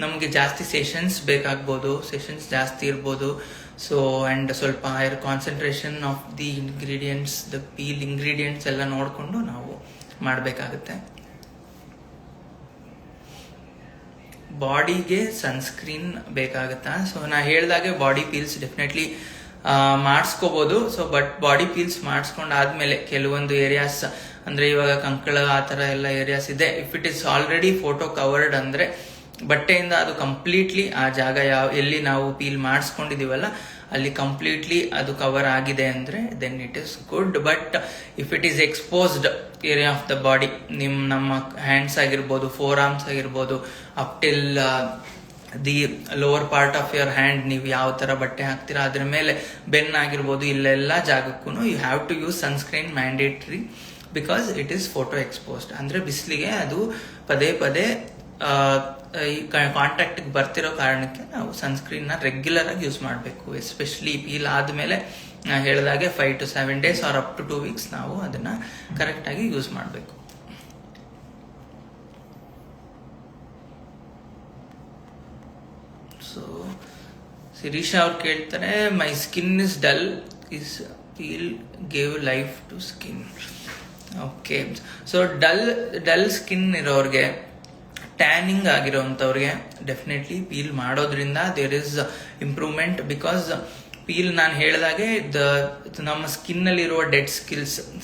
ನಮಗೆ ಜಾಸ್ತಿ ಸೆಷನ್ಸ್ ಬೇಕಾಗ್ಬೋದು, ಸೆಷನ್ಸ್ ಜಾಸ್ತಿ ಇರ್ಬೋದು. ಸೊ ಅಂಡ್ ಸ್ವಲ್ಪ higher concentration of the ingredients, the peel ingredients ಎಲ್ಲ ನೋಡಿಕೊಂಡು ನಾವು ಮಾಡಬೇಕಾಗುತ್ತೆ. ಬಾಡಿಗೆ ಸನ್ಸ್ಕ್ರೀನ್ ಬೇಕಾಗುತ್ತಾ? ಸೊ ನಾ ಹೇಳ್ದಾಗೆ ಬಾಡಿ ಪೀಲ್ಸ್ ಡೆಫಿನೆಟ್ಲಿ ಮಾಡಿಸ್ಕೋಬಹುದು. ಸೊ ಬಟ್ ಬಾಡಿ ಪೀಲ್ಸ್ ಮಾಡಿಸ್ಕೊಂಡಾದ್ಮೇಲೆ ಕೆಲವೊಂದು ಏರಿಯಾಸ್, ಅಂದ್ರೆ ಇವಾಗ ಕಂಕಳ ಆ ತರ ಎಲ್ಲ ಏರಿಯಾಸ್ ಇದೆ, if it is already photo covered ಅಂದ್ರೆ ಬಟ್ಟೆಯಿಂದ ಅದು ಕಂಪ್ಲೀಟ್ಲಿ ಆ ಜಾಗ ಎಲ್ಲಿ ನಾವು ಪೀಲ್ ಮಾಡಿಸ್ಕೊಂಡಿದೀವಲ್ಲ ಅಲ್ಲಿ ಕಂಪ್ಲೀಟ್ಲಿ ಅದು ಕವರ್ ಆಗಿದೆ ಅಂದ್ರೆ then it is good. But if it is exposed area of the body, ನಮ್ಮ ಹ್ಯಾಂಡ್ಸ್ ಆಗಿರ್ಬೋದು, ಫೋರ್ ಆರ್ಮ್ಸ್ ಆಗಿರ್ಬೋದು, up till the lower part of your hand, ನೀವು ಯಾವ ತರ ಬಟ್ಟೆ ಹಾಕ್ತೀರಾ ಅದ್ರ ಮೇಲೆ, ಬೆನ್ ಆಗಿರ್ಬೋದು, ಇಲ್ಲೆಲ್ಲ ಜಾಗಕ್ಕೂ you have to use sunscreen mandatory, because it is photo exposed. ಅಂದ್ರೆ ಬಿಸಿಲಿಗೆ ಅದು ಪದೇ ಪದೇ ಕಾಂಟ್ಯಾಕ್ಟ್ ಬರ್ತಿರೋ ಕಾರಣಕ್ಕೆ ನಾವು ಸನ್ಸ್ಕ್ರೀನ್ ನ ರೆಗ್ಯುಲರ್ ಆಗಿ ಯೂಸ್ ಮಾಡಬೇಕು. ಎಸ್ಪೆಷಲಿ ಪೀಲ್ ಆದ್ಮೇಲೆ ಹೇಳಿದಾಗೆ 5 to 7 days or up to 2 weeks ನಾವು ಅದನ್ನ ಕರೆಕ್ಟ್ ಆಗಿ ಯೂಸ್ ಮಾಡಬೇಕು. ಸೊ ಶಿರೀಷಾ ಅವ್ರು ಕೇಳ್ತಾರೆ, my skin is dull, is peel gave life to skin. Okay, so dull skin ಇರೋರ್ಗೆ, ಟ್ಯಾನಿಂಗ್ ಆಗಿರೋಂಥವ್ರಿಗೆ ಡೆಫಿನೆಟ್ಲಿ ಪೀಲ್ ಮಾಡೋದ್ರಿಂದ there is improvement. Because peel ನಾನು ಹೇಳಿದಾಗೆ ನಮ್ಮ ಸ್ಕಿನ್ ಅಲ್ಲಿ ಇರುವ dead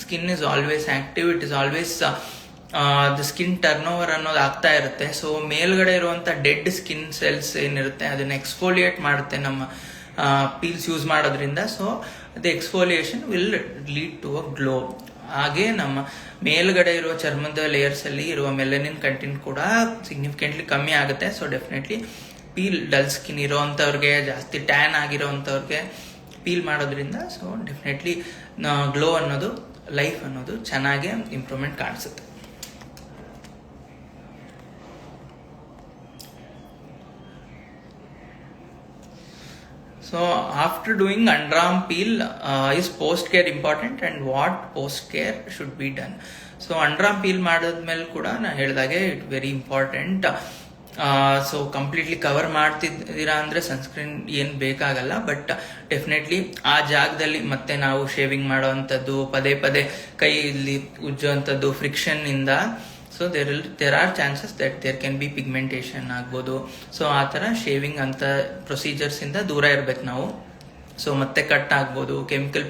skin is always active, it is always the skin turn over ಅನ್ನೋದು ಆಗ್ತಾ ಇರುತ್ತೆ. ಸೊ ಮೇಲ್ಗಡೆ ಇರುವಂತ ಡೆಡ್ ಸ್ಕಿನ್ ಸೆಲ್ಸ್ ಏನಿರುತ್ತೆ ಅದನ್ನ ಎಕ್ಸ್ಫೋಲಿಯೇಟ್ ಮಾಡುತ್ತೆ ನಮ್ಮ ಪೀಲ್ಸ್ ಯೂಸ್ ಮಾಡೋದ್ರಿಂದ. So the exfoliation will lead to a glow. ಹಾಗೆ ನಮ್ಮ ಮೇಲ್ಗಡೆ ಇರುವ ಚರ್ಮದ ಲೇಯರ್ಸ್ ಅಲ್ಲಿ ಇರುವ ಮೆಲನಿನ್ ಕಂಟೆಂಟ್ ಕೂಡ ಸಿಗ್ನಿಫಿಕೆಂಟ್ಲಿ ಕಮ್ಮಿ ಆಗುತ್ತೆ. So definitely peel dull skin ಇರೋಂಥವ್ರಿಗೆ, ಜಾಸ್ತಿ ಟ್ಯಾನ್ ಆಗಿರೋಂಥವ್ರಿಗೆ ಪೀಲ್ ಮಾಡೋದ್ರಿಂದ ಸೊ ಡೆಫಿನೆಟ್ಲಿ ಗ್ಲೋ ಅನ್ನೋದು, ಲೈಫ್ ಅನ್ನೋದು ಚೆನ್ನಾಗಿ ಇಂಪ್ರೂವ್ಮೆಂಟ್ ಕಾಣಿಸುತ್ತೆ. So after doing underarm peel, is post care important and what post care should be done? So underarm peel ಮಾಡಿದ್ಮೇಲೆ ಕೂಡ ನಾನು ಹೇಳಿದಾಗೆ it very important. So completely cover ಮಾಡ್ತಿದ್ದೀರಾ ಅಂದ್ರೆ ಸನ್ಸ್ಕ್ರೀನ್ ಏನ್ ಬೇಕಾಗಲ್ಲ, ಬಟ್ ಡೆಫಿನೆಟ್ಲಿ ಆ ಜಾಗದಲ್ಲಿ ಮತ್ತೆ ನಾವು ಶೇವಿಂಗ್ ಮಾಡೋವಂಥದ್ದು, ಪದೇ ಪದೇ ಕೈಯಲ್ಲಿ ಉಜ್ಜುವಂಥದ್ದು, ಫ್ರಿಕ್ಷನ್ ಇಂದ so there are chances that there can be pigmentation ಆಗ್ಬೋದು. ಸೊ ಆ ಥರ ಶೇವಿಂಗ್ ಅಂತ ಪ್ರೊಸೀಜರ್ಸ್ ಇಂದ ದೂರ ಇರ್ಬೇಕು ನಾವು. ಸೊ ಮತ್ತೆ ಕಟ್ ಆಗ್ಬೋದು, ಕೆಮಿಕಲ್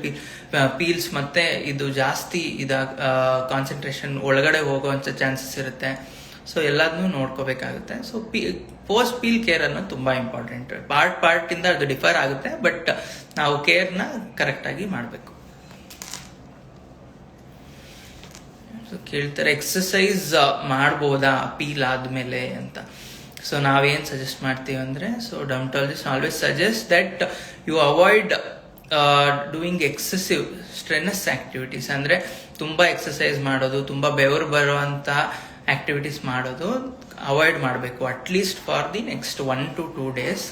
ಪೀಲ್ಸ್ ಮತ್ತೆ ಇದು ಜಾಸ್ತಿ ಕಾನ್ಸಂಟ್ರೇಷನ್ ಒಳಗಡೆ ಹೋಗುವಂಥ ಚಾನ್ಸಸ್ ಇರುತ್ತೆ. ಸೊ ಎಲ್ಲದನ್ನೂ ನೋಡ್ಕೋಬೇಕಾಗುತ್ತೆ. ಸೊ ಪೋಸ್ಟ್ ಪೀಲ್ ಕೇರ್ ಅನ್ನೋದು ತುಂಬಾ ಇಂಪಾರ್ಟೆಂಟ್. ಪಾರ್ಟ್ ಇಂದ ಅದು ಡಿಫರ್ ಆಗುತ್ತೆ, ಬಟ್ ನಾವು ಕೇರ್ನ ಕರೆಕ್ಟ್ ಆಗಿ ಮಾಡಬೇಕು. ಕೇಳ್ತಾರೆ ಎಕ್ಸಸೈಸ್ ಮಾಡ್ಬೋದಾ ಪೀಲ್ ಆದ್ಮೇಲೆ ಅಂತ. ಸೊ ನಾವೇನ್ ಸಜೆಸ್ಟ್ ಮಾಡ್ತೀವಿ ಅಂದ್ರೆ, so dermatologist always suggest that you avoid doing excessive strenuous activities. ಅಂದ್ರೆ ತುಂಬಾ ಎಕ್ಸಸೈಸ್ ಮಾಡೋದು, ತುಂಬಾ ಬೆವರು ಬರುವಂತ ಆಕ್ಟಿವಿಟೀಸ್ ಮಾಡೋದು ಅವಾಯ್ಡ್ ಮಾಡಬೇಕು, at least for the next 1 to 2 days.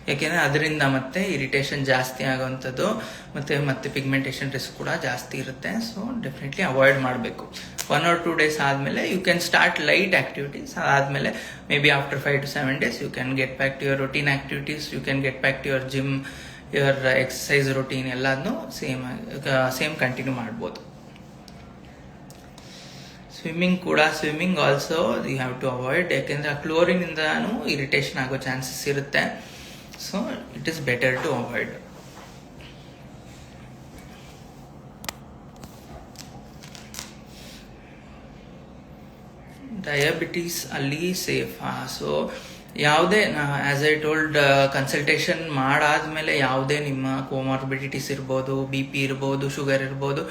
ಯಾಕೆಂದ್ರೆ ಅದರಿಂದ ಮತ್ತೆ ಇರಿಟೇಷನ್ ಜಾಸ್ತಿ ಆಗುವಂಥದ್ದು, ಮತ್ತೆ ಪಿಗ್ಮೆಂಟೇಷನ್ ರಿಸ್ಕ್ ಕೂಡ ಜಾಸ್ತಿ ಇರುತ್ತೆ. ಸೊ ಡೆಫಿನೆಟ್ಲಿ ಅವಾಯ್ಡ್ ಮಾಡಬೇಕು. 1 or 2 days ಆದ್ಮೇಲೆ you can start light activities. ಅದಾದ್ಮೇಲೆ may be after 5 to 7 days you can get back to your routine activities, you can get back to your gym, your exercise routine ಎಲ್ಲಾನು same continue ಮಾಡ್ಬೋದು. Swimming also you have to avoid, ಯಾಕೆಂದ್ರೆ chlorine ಇಂದಾನು irritation ಆಗೋ chances ಇರುತ್ತೆ. So it is better to avoid. Diabetes ಅಲ್ಲಿ safe. So ಯಾವುದೇ as I told consultation ಮಾಡಾದ್ಮೇಲೆ ಯಾವುದೇ ನಿಮ್ಮ ಕೋಮಾರ್ಬಿಡಿಟೀಸ್ ಇರ್ಬೋದು, BP ಇರ್ಬೋದು, ಶುಗರ್ ಇರ್ಬೋದು,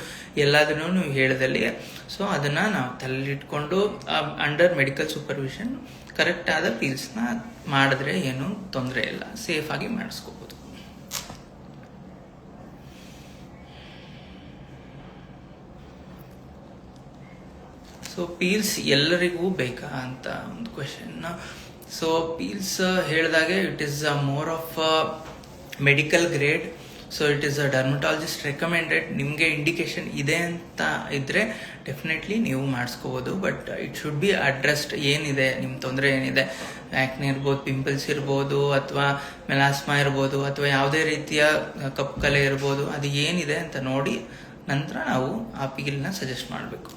ಎಲ್ಲದನ್ನು ನೀವು ಹೇಳಿದಲ್ಲಿ ಸೊ ಅದನ್ನ ನಾವು ತಲೆಲಿಟ್ಕೊಂಡು ಅಂಡರ್ ಮೆಡಿಕಲ್ ಸೂಪರ್ವಿಷನ್ ಕರೆಕ್ಟ್ ಆದ ಪೀಲ್ಸ್ನ ಮಾಡಿದ್ರೆ ಏನು ತೊಂದರೆ ಇಲ್ಲ, ಸೇಫ್ ಆಗಿ ಮಾಡಿಸ್ಕೋಬಹುದು. ಸೊ ಪೀಲ್ಸ್ ಎಲ್ಲರಿಗೂ ಬೇಕಾ ಅಂತ ಒಂದು ಕ್ವೆಶನ್. ಸೊ ಪೀಲ್ಸ್ ಹೇಳಿದಾಗೆ it is more of medical grade. So it is a dermatologist recommended. ನಿಮಗೆ ಇಂಡಿಕೇಶನ್ ಇದೆ ಅಂತ ಇದ್ರೆ ಡೆಫಿನೆಟ್ಲಿ ನೀವು ಮಾಡಿಸ್ಕೋಬಹುದು, but it should be addressed. ಏನಿದೆ ನಿಮ್ಮ ತೊಂದರೆ, ಏನಿದೆ, ಆಕ್ನೆ ಇರ್ಬೋದು, ಪಿಂಪಲ್ಸ್ ಇರ್ಬೋದು, ಅಥವಾ ಮೆಲಾಸ್ಮಾ ಇರ್ಬೋದು, ಅಥವಾ ಯಾವುದೇ ರೀತಿಯ ಕಪ್ಪು ಕಲೆ ಇರ್ಬೋದು, ಅದು ಏನಿದೆ ಅಂತ ನೋಡಿ ನಂತರ ನಾವು ಆ ಪೀಲ್ನ ಸಜೆಸ್ಟ್ ಮಾಡಬೇಕು.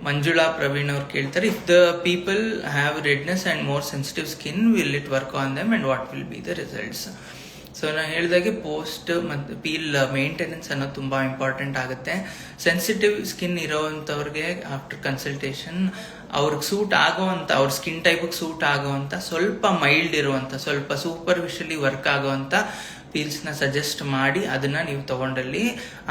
ಮಂಜುಳಾ ಪ್ರವೀಣ್ ಅವ್ರು ಕೇಳ್ತಾರೆ, if the people have redness and more sensitive skin, will it work on them and what will be the results? So ನಾನು ಹೇಳಿದಾಗೆ ಪೋಸ್ಟ್ ಮತ್ತು ಪೀಲ್ ಮೇಂಟೆನೆನ್ಸ್ ಅನ್ನೋದು ತುಂಬಾ ಇಂಪಾರ್ಟೆಂಟ್ ಆಗುತ್ತೆ. ಸೆನ್ಸಿಟಿವ್ ಸ್ಕಿನ್ ಇರೋವಂಥವ್ರಿಗೆ ಆಫ್ಟರ್ ಕನ್ಸಲ್ಟೇಷನ್ ಅವ್ರಿಗೆ ಸೂಟ್ ಆಗೋವಂಥ, ಅವ್ರ ಸ್ಕಿನ್ ಟೈಪ್ಗೆ ಸೂಟ್ ಆಗೋವಂಥ, ಸ್ವಲ್ಪ mild ಇರುವಂಥ, ಸ್ವಲ್ಪ ಸೂಪರ್ಫಿಷಿಯಲಿ ವರ್ಕ್ ಆಗೋವಂಥ ಪೀಲ್ಸ್ನ ಸಜೆಸ್ಟ್ ಮಾಡಿ ಅದನ್ನು ನೀವು ತೊಗೊಂಡಲ್ಲಿ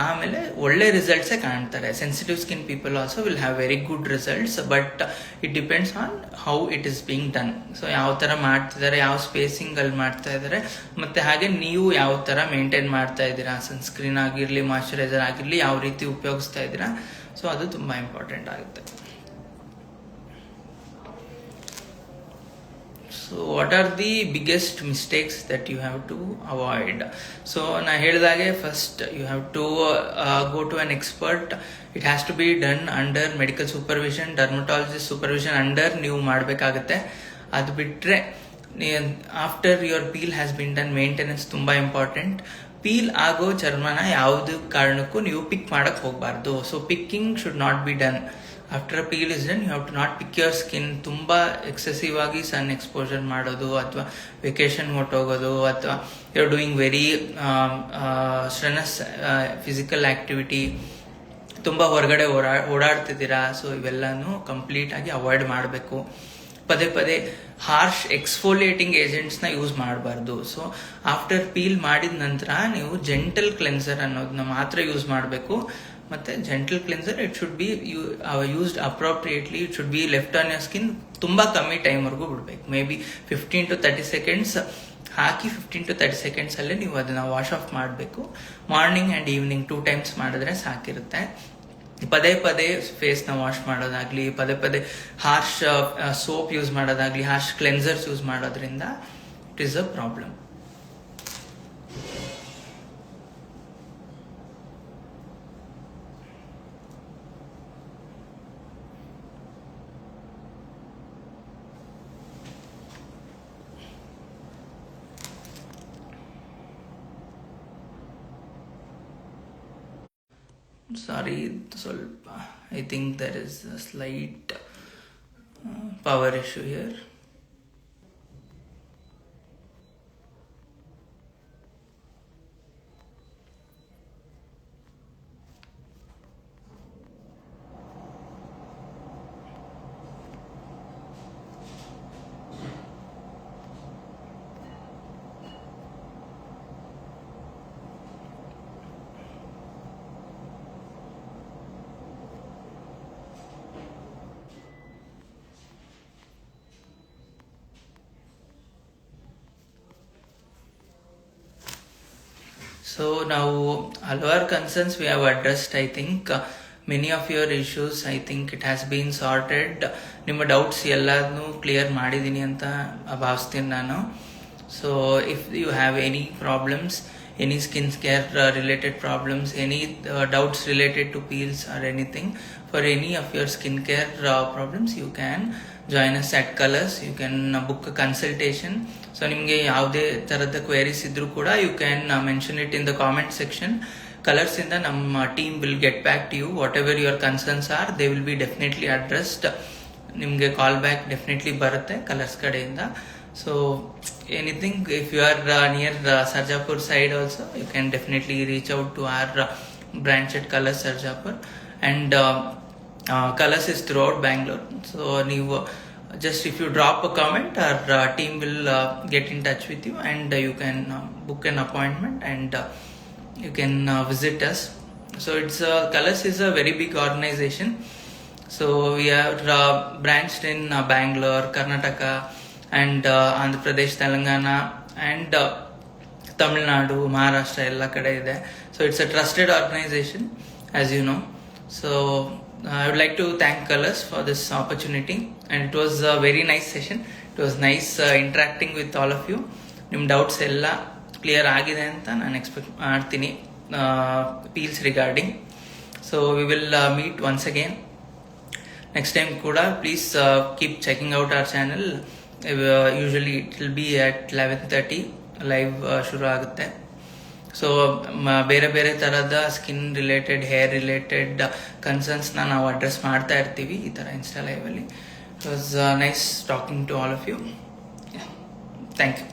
ಆಮೇಲೆ ಒಳ್ಳೆ ರಿಸಲ್ಟ್ಸೇ ಕಾಣ್ತಾರೆ. Sensitive skin people also will have very good results, but it depends on how it is being done. So ಯಾವ ಥರ ಮಾಡ್ತಿದ್ದಾರೆ, ಯಾವ ಸ್ಪೇಸಿಂಗಲ್ಲಿ ಮಾಡ್ತಾ ಇದ್ದಾರೆ, ಮತ್ತು ಹಾಗೆ ನೀವು ಯಾವ ಥರ ಮೇಂಟೈನ್ ಮಾಡ್ತಾ ಇದ್ದೀರಾ, ಸನ್ಸ್ಕ್ರೀನ್ ಆಗಿರಲಿ ಮಾಯ್ಶ್ಚರೈಸರ್ ಆಗಿರಲಿ ಯಾವ ರೀತಿ ಉಪಯೋಗಿಸ್ತಾ ಇದ್ದೀರಾ. ಸೊ ಅದು ತುಂಬ ಇಂಪಾರ್ಟೆಂಟ್ ಆಗುತ್ತೆ. So what are the biggest mistakes that you have to avoid? So ನಾ ಹೇಳಿದಾಗೆ first you have to go to an expert. It has to be done under medical supervision, dermatologist supervision under ನೀವು ಮಾಡಬೇಕಾಗತ್ತೆ. ಅದು ಬಿಟ್ಟರೆ after your peel has been done, maintenance ತುಂಬ important. Peel ಆಗೋ ಚರ್ಮನ ಯಾವುದೇ ಕಾರಣಕ್ಕೂ ನೀವು ಪಿಕ್ ಮಾಡಕ್ಕೆ ಹೋಗಬಾರ್ದು. So picking should not be done. After a peel is done, you have to not pick your skin. ತುಂಬ ಎಕ್ಸೆಸಿವ್ ಆಗಿ ಸನ್ ಎಕ್ಸ್ಪೋಜರ್ ಮಾಡೋದು, ಅಥವಾ ವೆಕೇಶನ್ ಹೊಟ್ಟೋಗೋದು, ಅಥವಾ you are doing very strenuous physical activity, ತುಂಬ ಹೊರಗಡೆ ಓಡಾಡ್ತಿದ್ದೀರಾ. ಸೊ ಇವೆಲ್ಲನೂ ಕಂಪ್ಲೀಟಾಗಿ ಅವಾಯ್ಡ್ ಮಾಡಬೇಕು. ಪದೇ ಪದೇ ಹಾರ್ಶ್ ಎಕ್ಸ್ಫೋಲಿಯೇಟಿಂಗ್ ಏಜೆಂಟ್ಸ್ನ ಯೂಸ್ ಮಾಡಬಾರ್ದು. ಸೊ ಆಫ್ಟರ್ ಪೀಲ್ ಮಾಡಿದ ನಂತರ ನೀವು ಜೆಂಟಲ್ ಕ್ಲೆನ್ಸರ್ ಅನ್ನೋದನ್ನ ಮಾತ್ರ ಯೂಸ್ ಮಾಡಬೇಕು. ಮತ್ತು gentle cleanser it should be used appropriately. It should be left on your skin. ತುಂಬ ಕಮ್ಮಿ ಟೈಮ್ವರೆಗೂ ಬಿಡಬೇಕು. ಮೇ ಬಿ 15 to 30 ಸೆಕೆಂಡ್ಸ್ ಹಾಕಿ 15 to 30 ಸೆಕೆಂಡ್ಸಲ್ಲೇ ನೀವು ಅದನ್ನು ವಾಶ್ ಆಫ್ ಮಾಡಬೇಕು. ಮಾರ್ನಿಂಗ್ ಆ್ಯಂಡ್ ಈವ್ನಿಂಗ್ 2 times ಮಾಡಿದ್ರೆ ಸಾಕಿರುತ್ತೆ. ಪದೇ ಪದೇ ಫೇಸ್ನ ವಾಶ್ ಮಾಡೋದಾಗ್ಲಿ, ಪದೇ ಪದೇ ಹಾರ್ಶ್ ಸೋಪ್ ಯೂಸ್ ಮಾಡೋದಾಗ್ಲಿ, ಹಾರ್ಶ್ ಕ್ಲೆನ್ಸರ್ಸ್ ಯೂಸ್ ಮಾಡೋದ್ರಿಂದ it is a problem. Sorry, ಸ್ವಲ್ಪ I think there is a slight power issue here. So now ಹಲವಾರು concerns we have addressed. I think many of your issues, I think it has been sorted. ನಿಮ್ಮ doubts ಎಲ್ಲದನ್ನೂ clear ಮಾಡಿದ್ದೀನಿ ಅಂತ ಭಾವಿಸ್ತೀನಿ ನಾನು. So if you have any problems, any skin care related problems, any doubts related to peels or anything, for any of your skincare problems, you can join us at Colors. You can book a consultation. So ನಿಮಗೆ ಯಾವುದೇ ಥರದ queries ಇದ್ರೂ ಕೂಡ you can mention it in the comment section. Colors ಇಂದ ನಮ್ಮ team will get back to you. Whatever your concerns are, they will be definitely addressed. ನಿಮಗೆ call back definitely ಬರುತ್ತೆ colours ಕಡೆಯಿಂದ. So anything, if you are near Sarjapur side also, you can definitely reach out to our branch at Colors Sarjapur, and Colors is throughout Bangalore. So ನೀವು just if you drop a comment, our team will get in touch with you, and you can book an appointment, and you can visit us. So it's Colors is a very big organization. So we are branched in Bangalore, Karnataka, and Andhra Pradesh, Telangana, and Tamil Nadu, Maharashtra, ಎಲ್ಲ ಕಡೆ ಇದೆ. So it's a trusted organization, as you know. So I would like to thank Colors for this opportunity, and it was a very nice session. It was nice interacting with all of you. ನಿಮ್ಮ doubts ಎಲ್ಲ clear ಆಗಿದೆ ಅಂತ ನಾನು expect ಮಾಡ್ತೀನಿ peels regarding. So we will meet once again next time ಕೂಡ. Please keep checking out our channel. Usually it will be at 11:30 live ಶುರು ಆಗುತ್ತೆ. So ಬೇರೆ ಬೇರೆ ಥರದ ಸ್ಕಿನ್ ರಿಲೇಟೆಡ್, ಹೇರ್ ರಿಲೇಟೆಡ್ ಕನ್ಸರ್ನ್ಸ್ನ ನಾವು ಅಡ್ರೆಸ್ ಮಾಡ್ತಾ ಇರ್ತೀವಿ ಈ ಥರ ಇನ್ಸ್ಟಾ ಲೈವಲ್ಲಿ. It was nice talking to all of you. Thank you.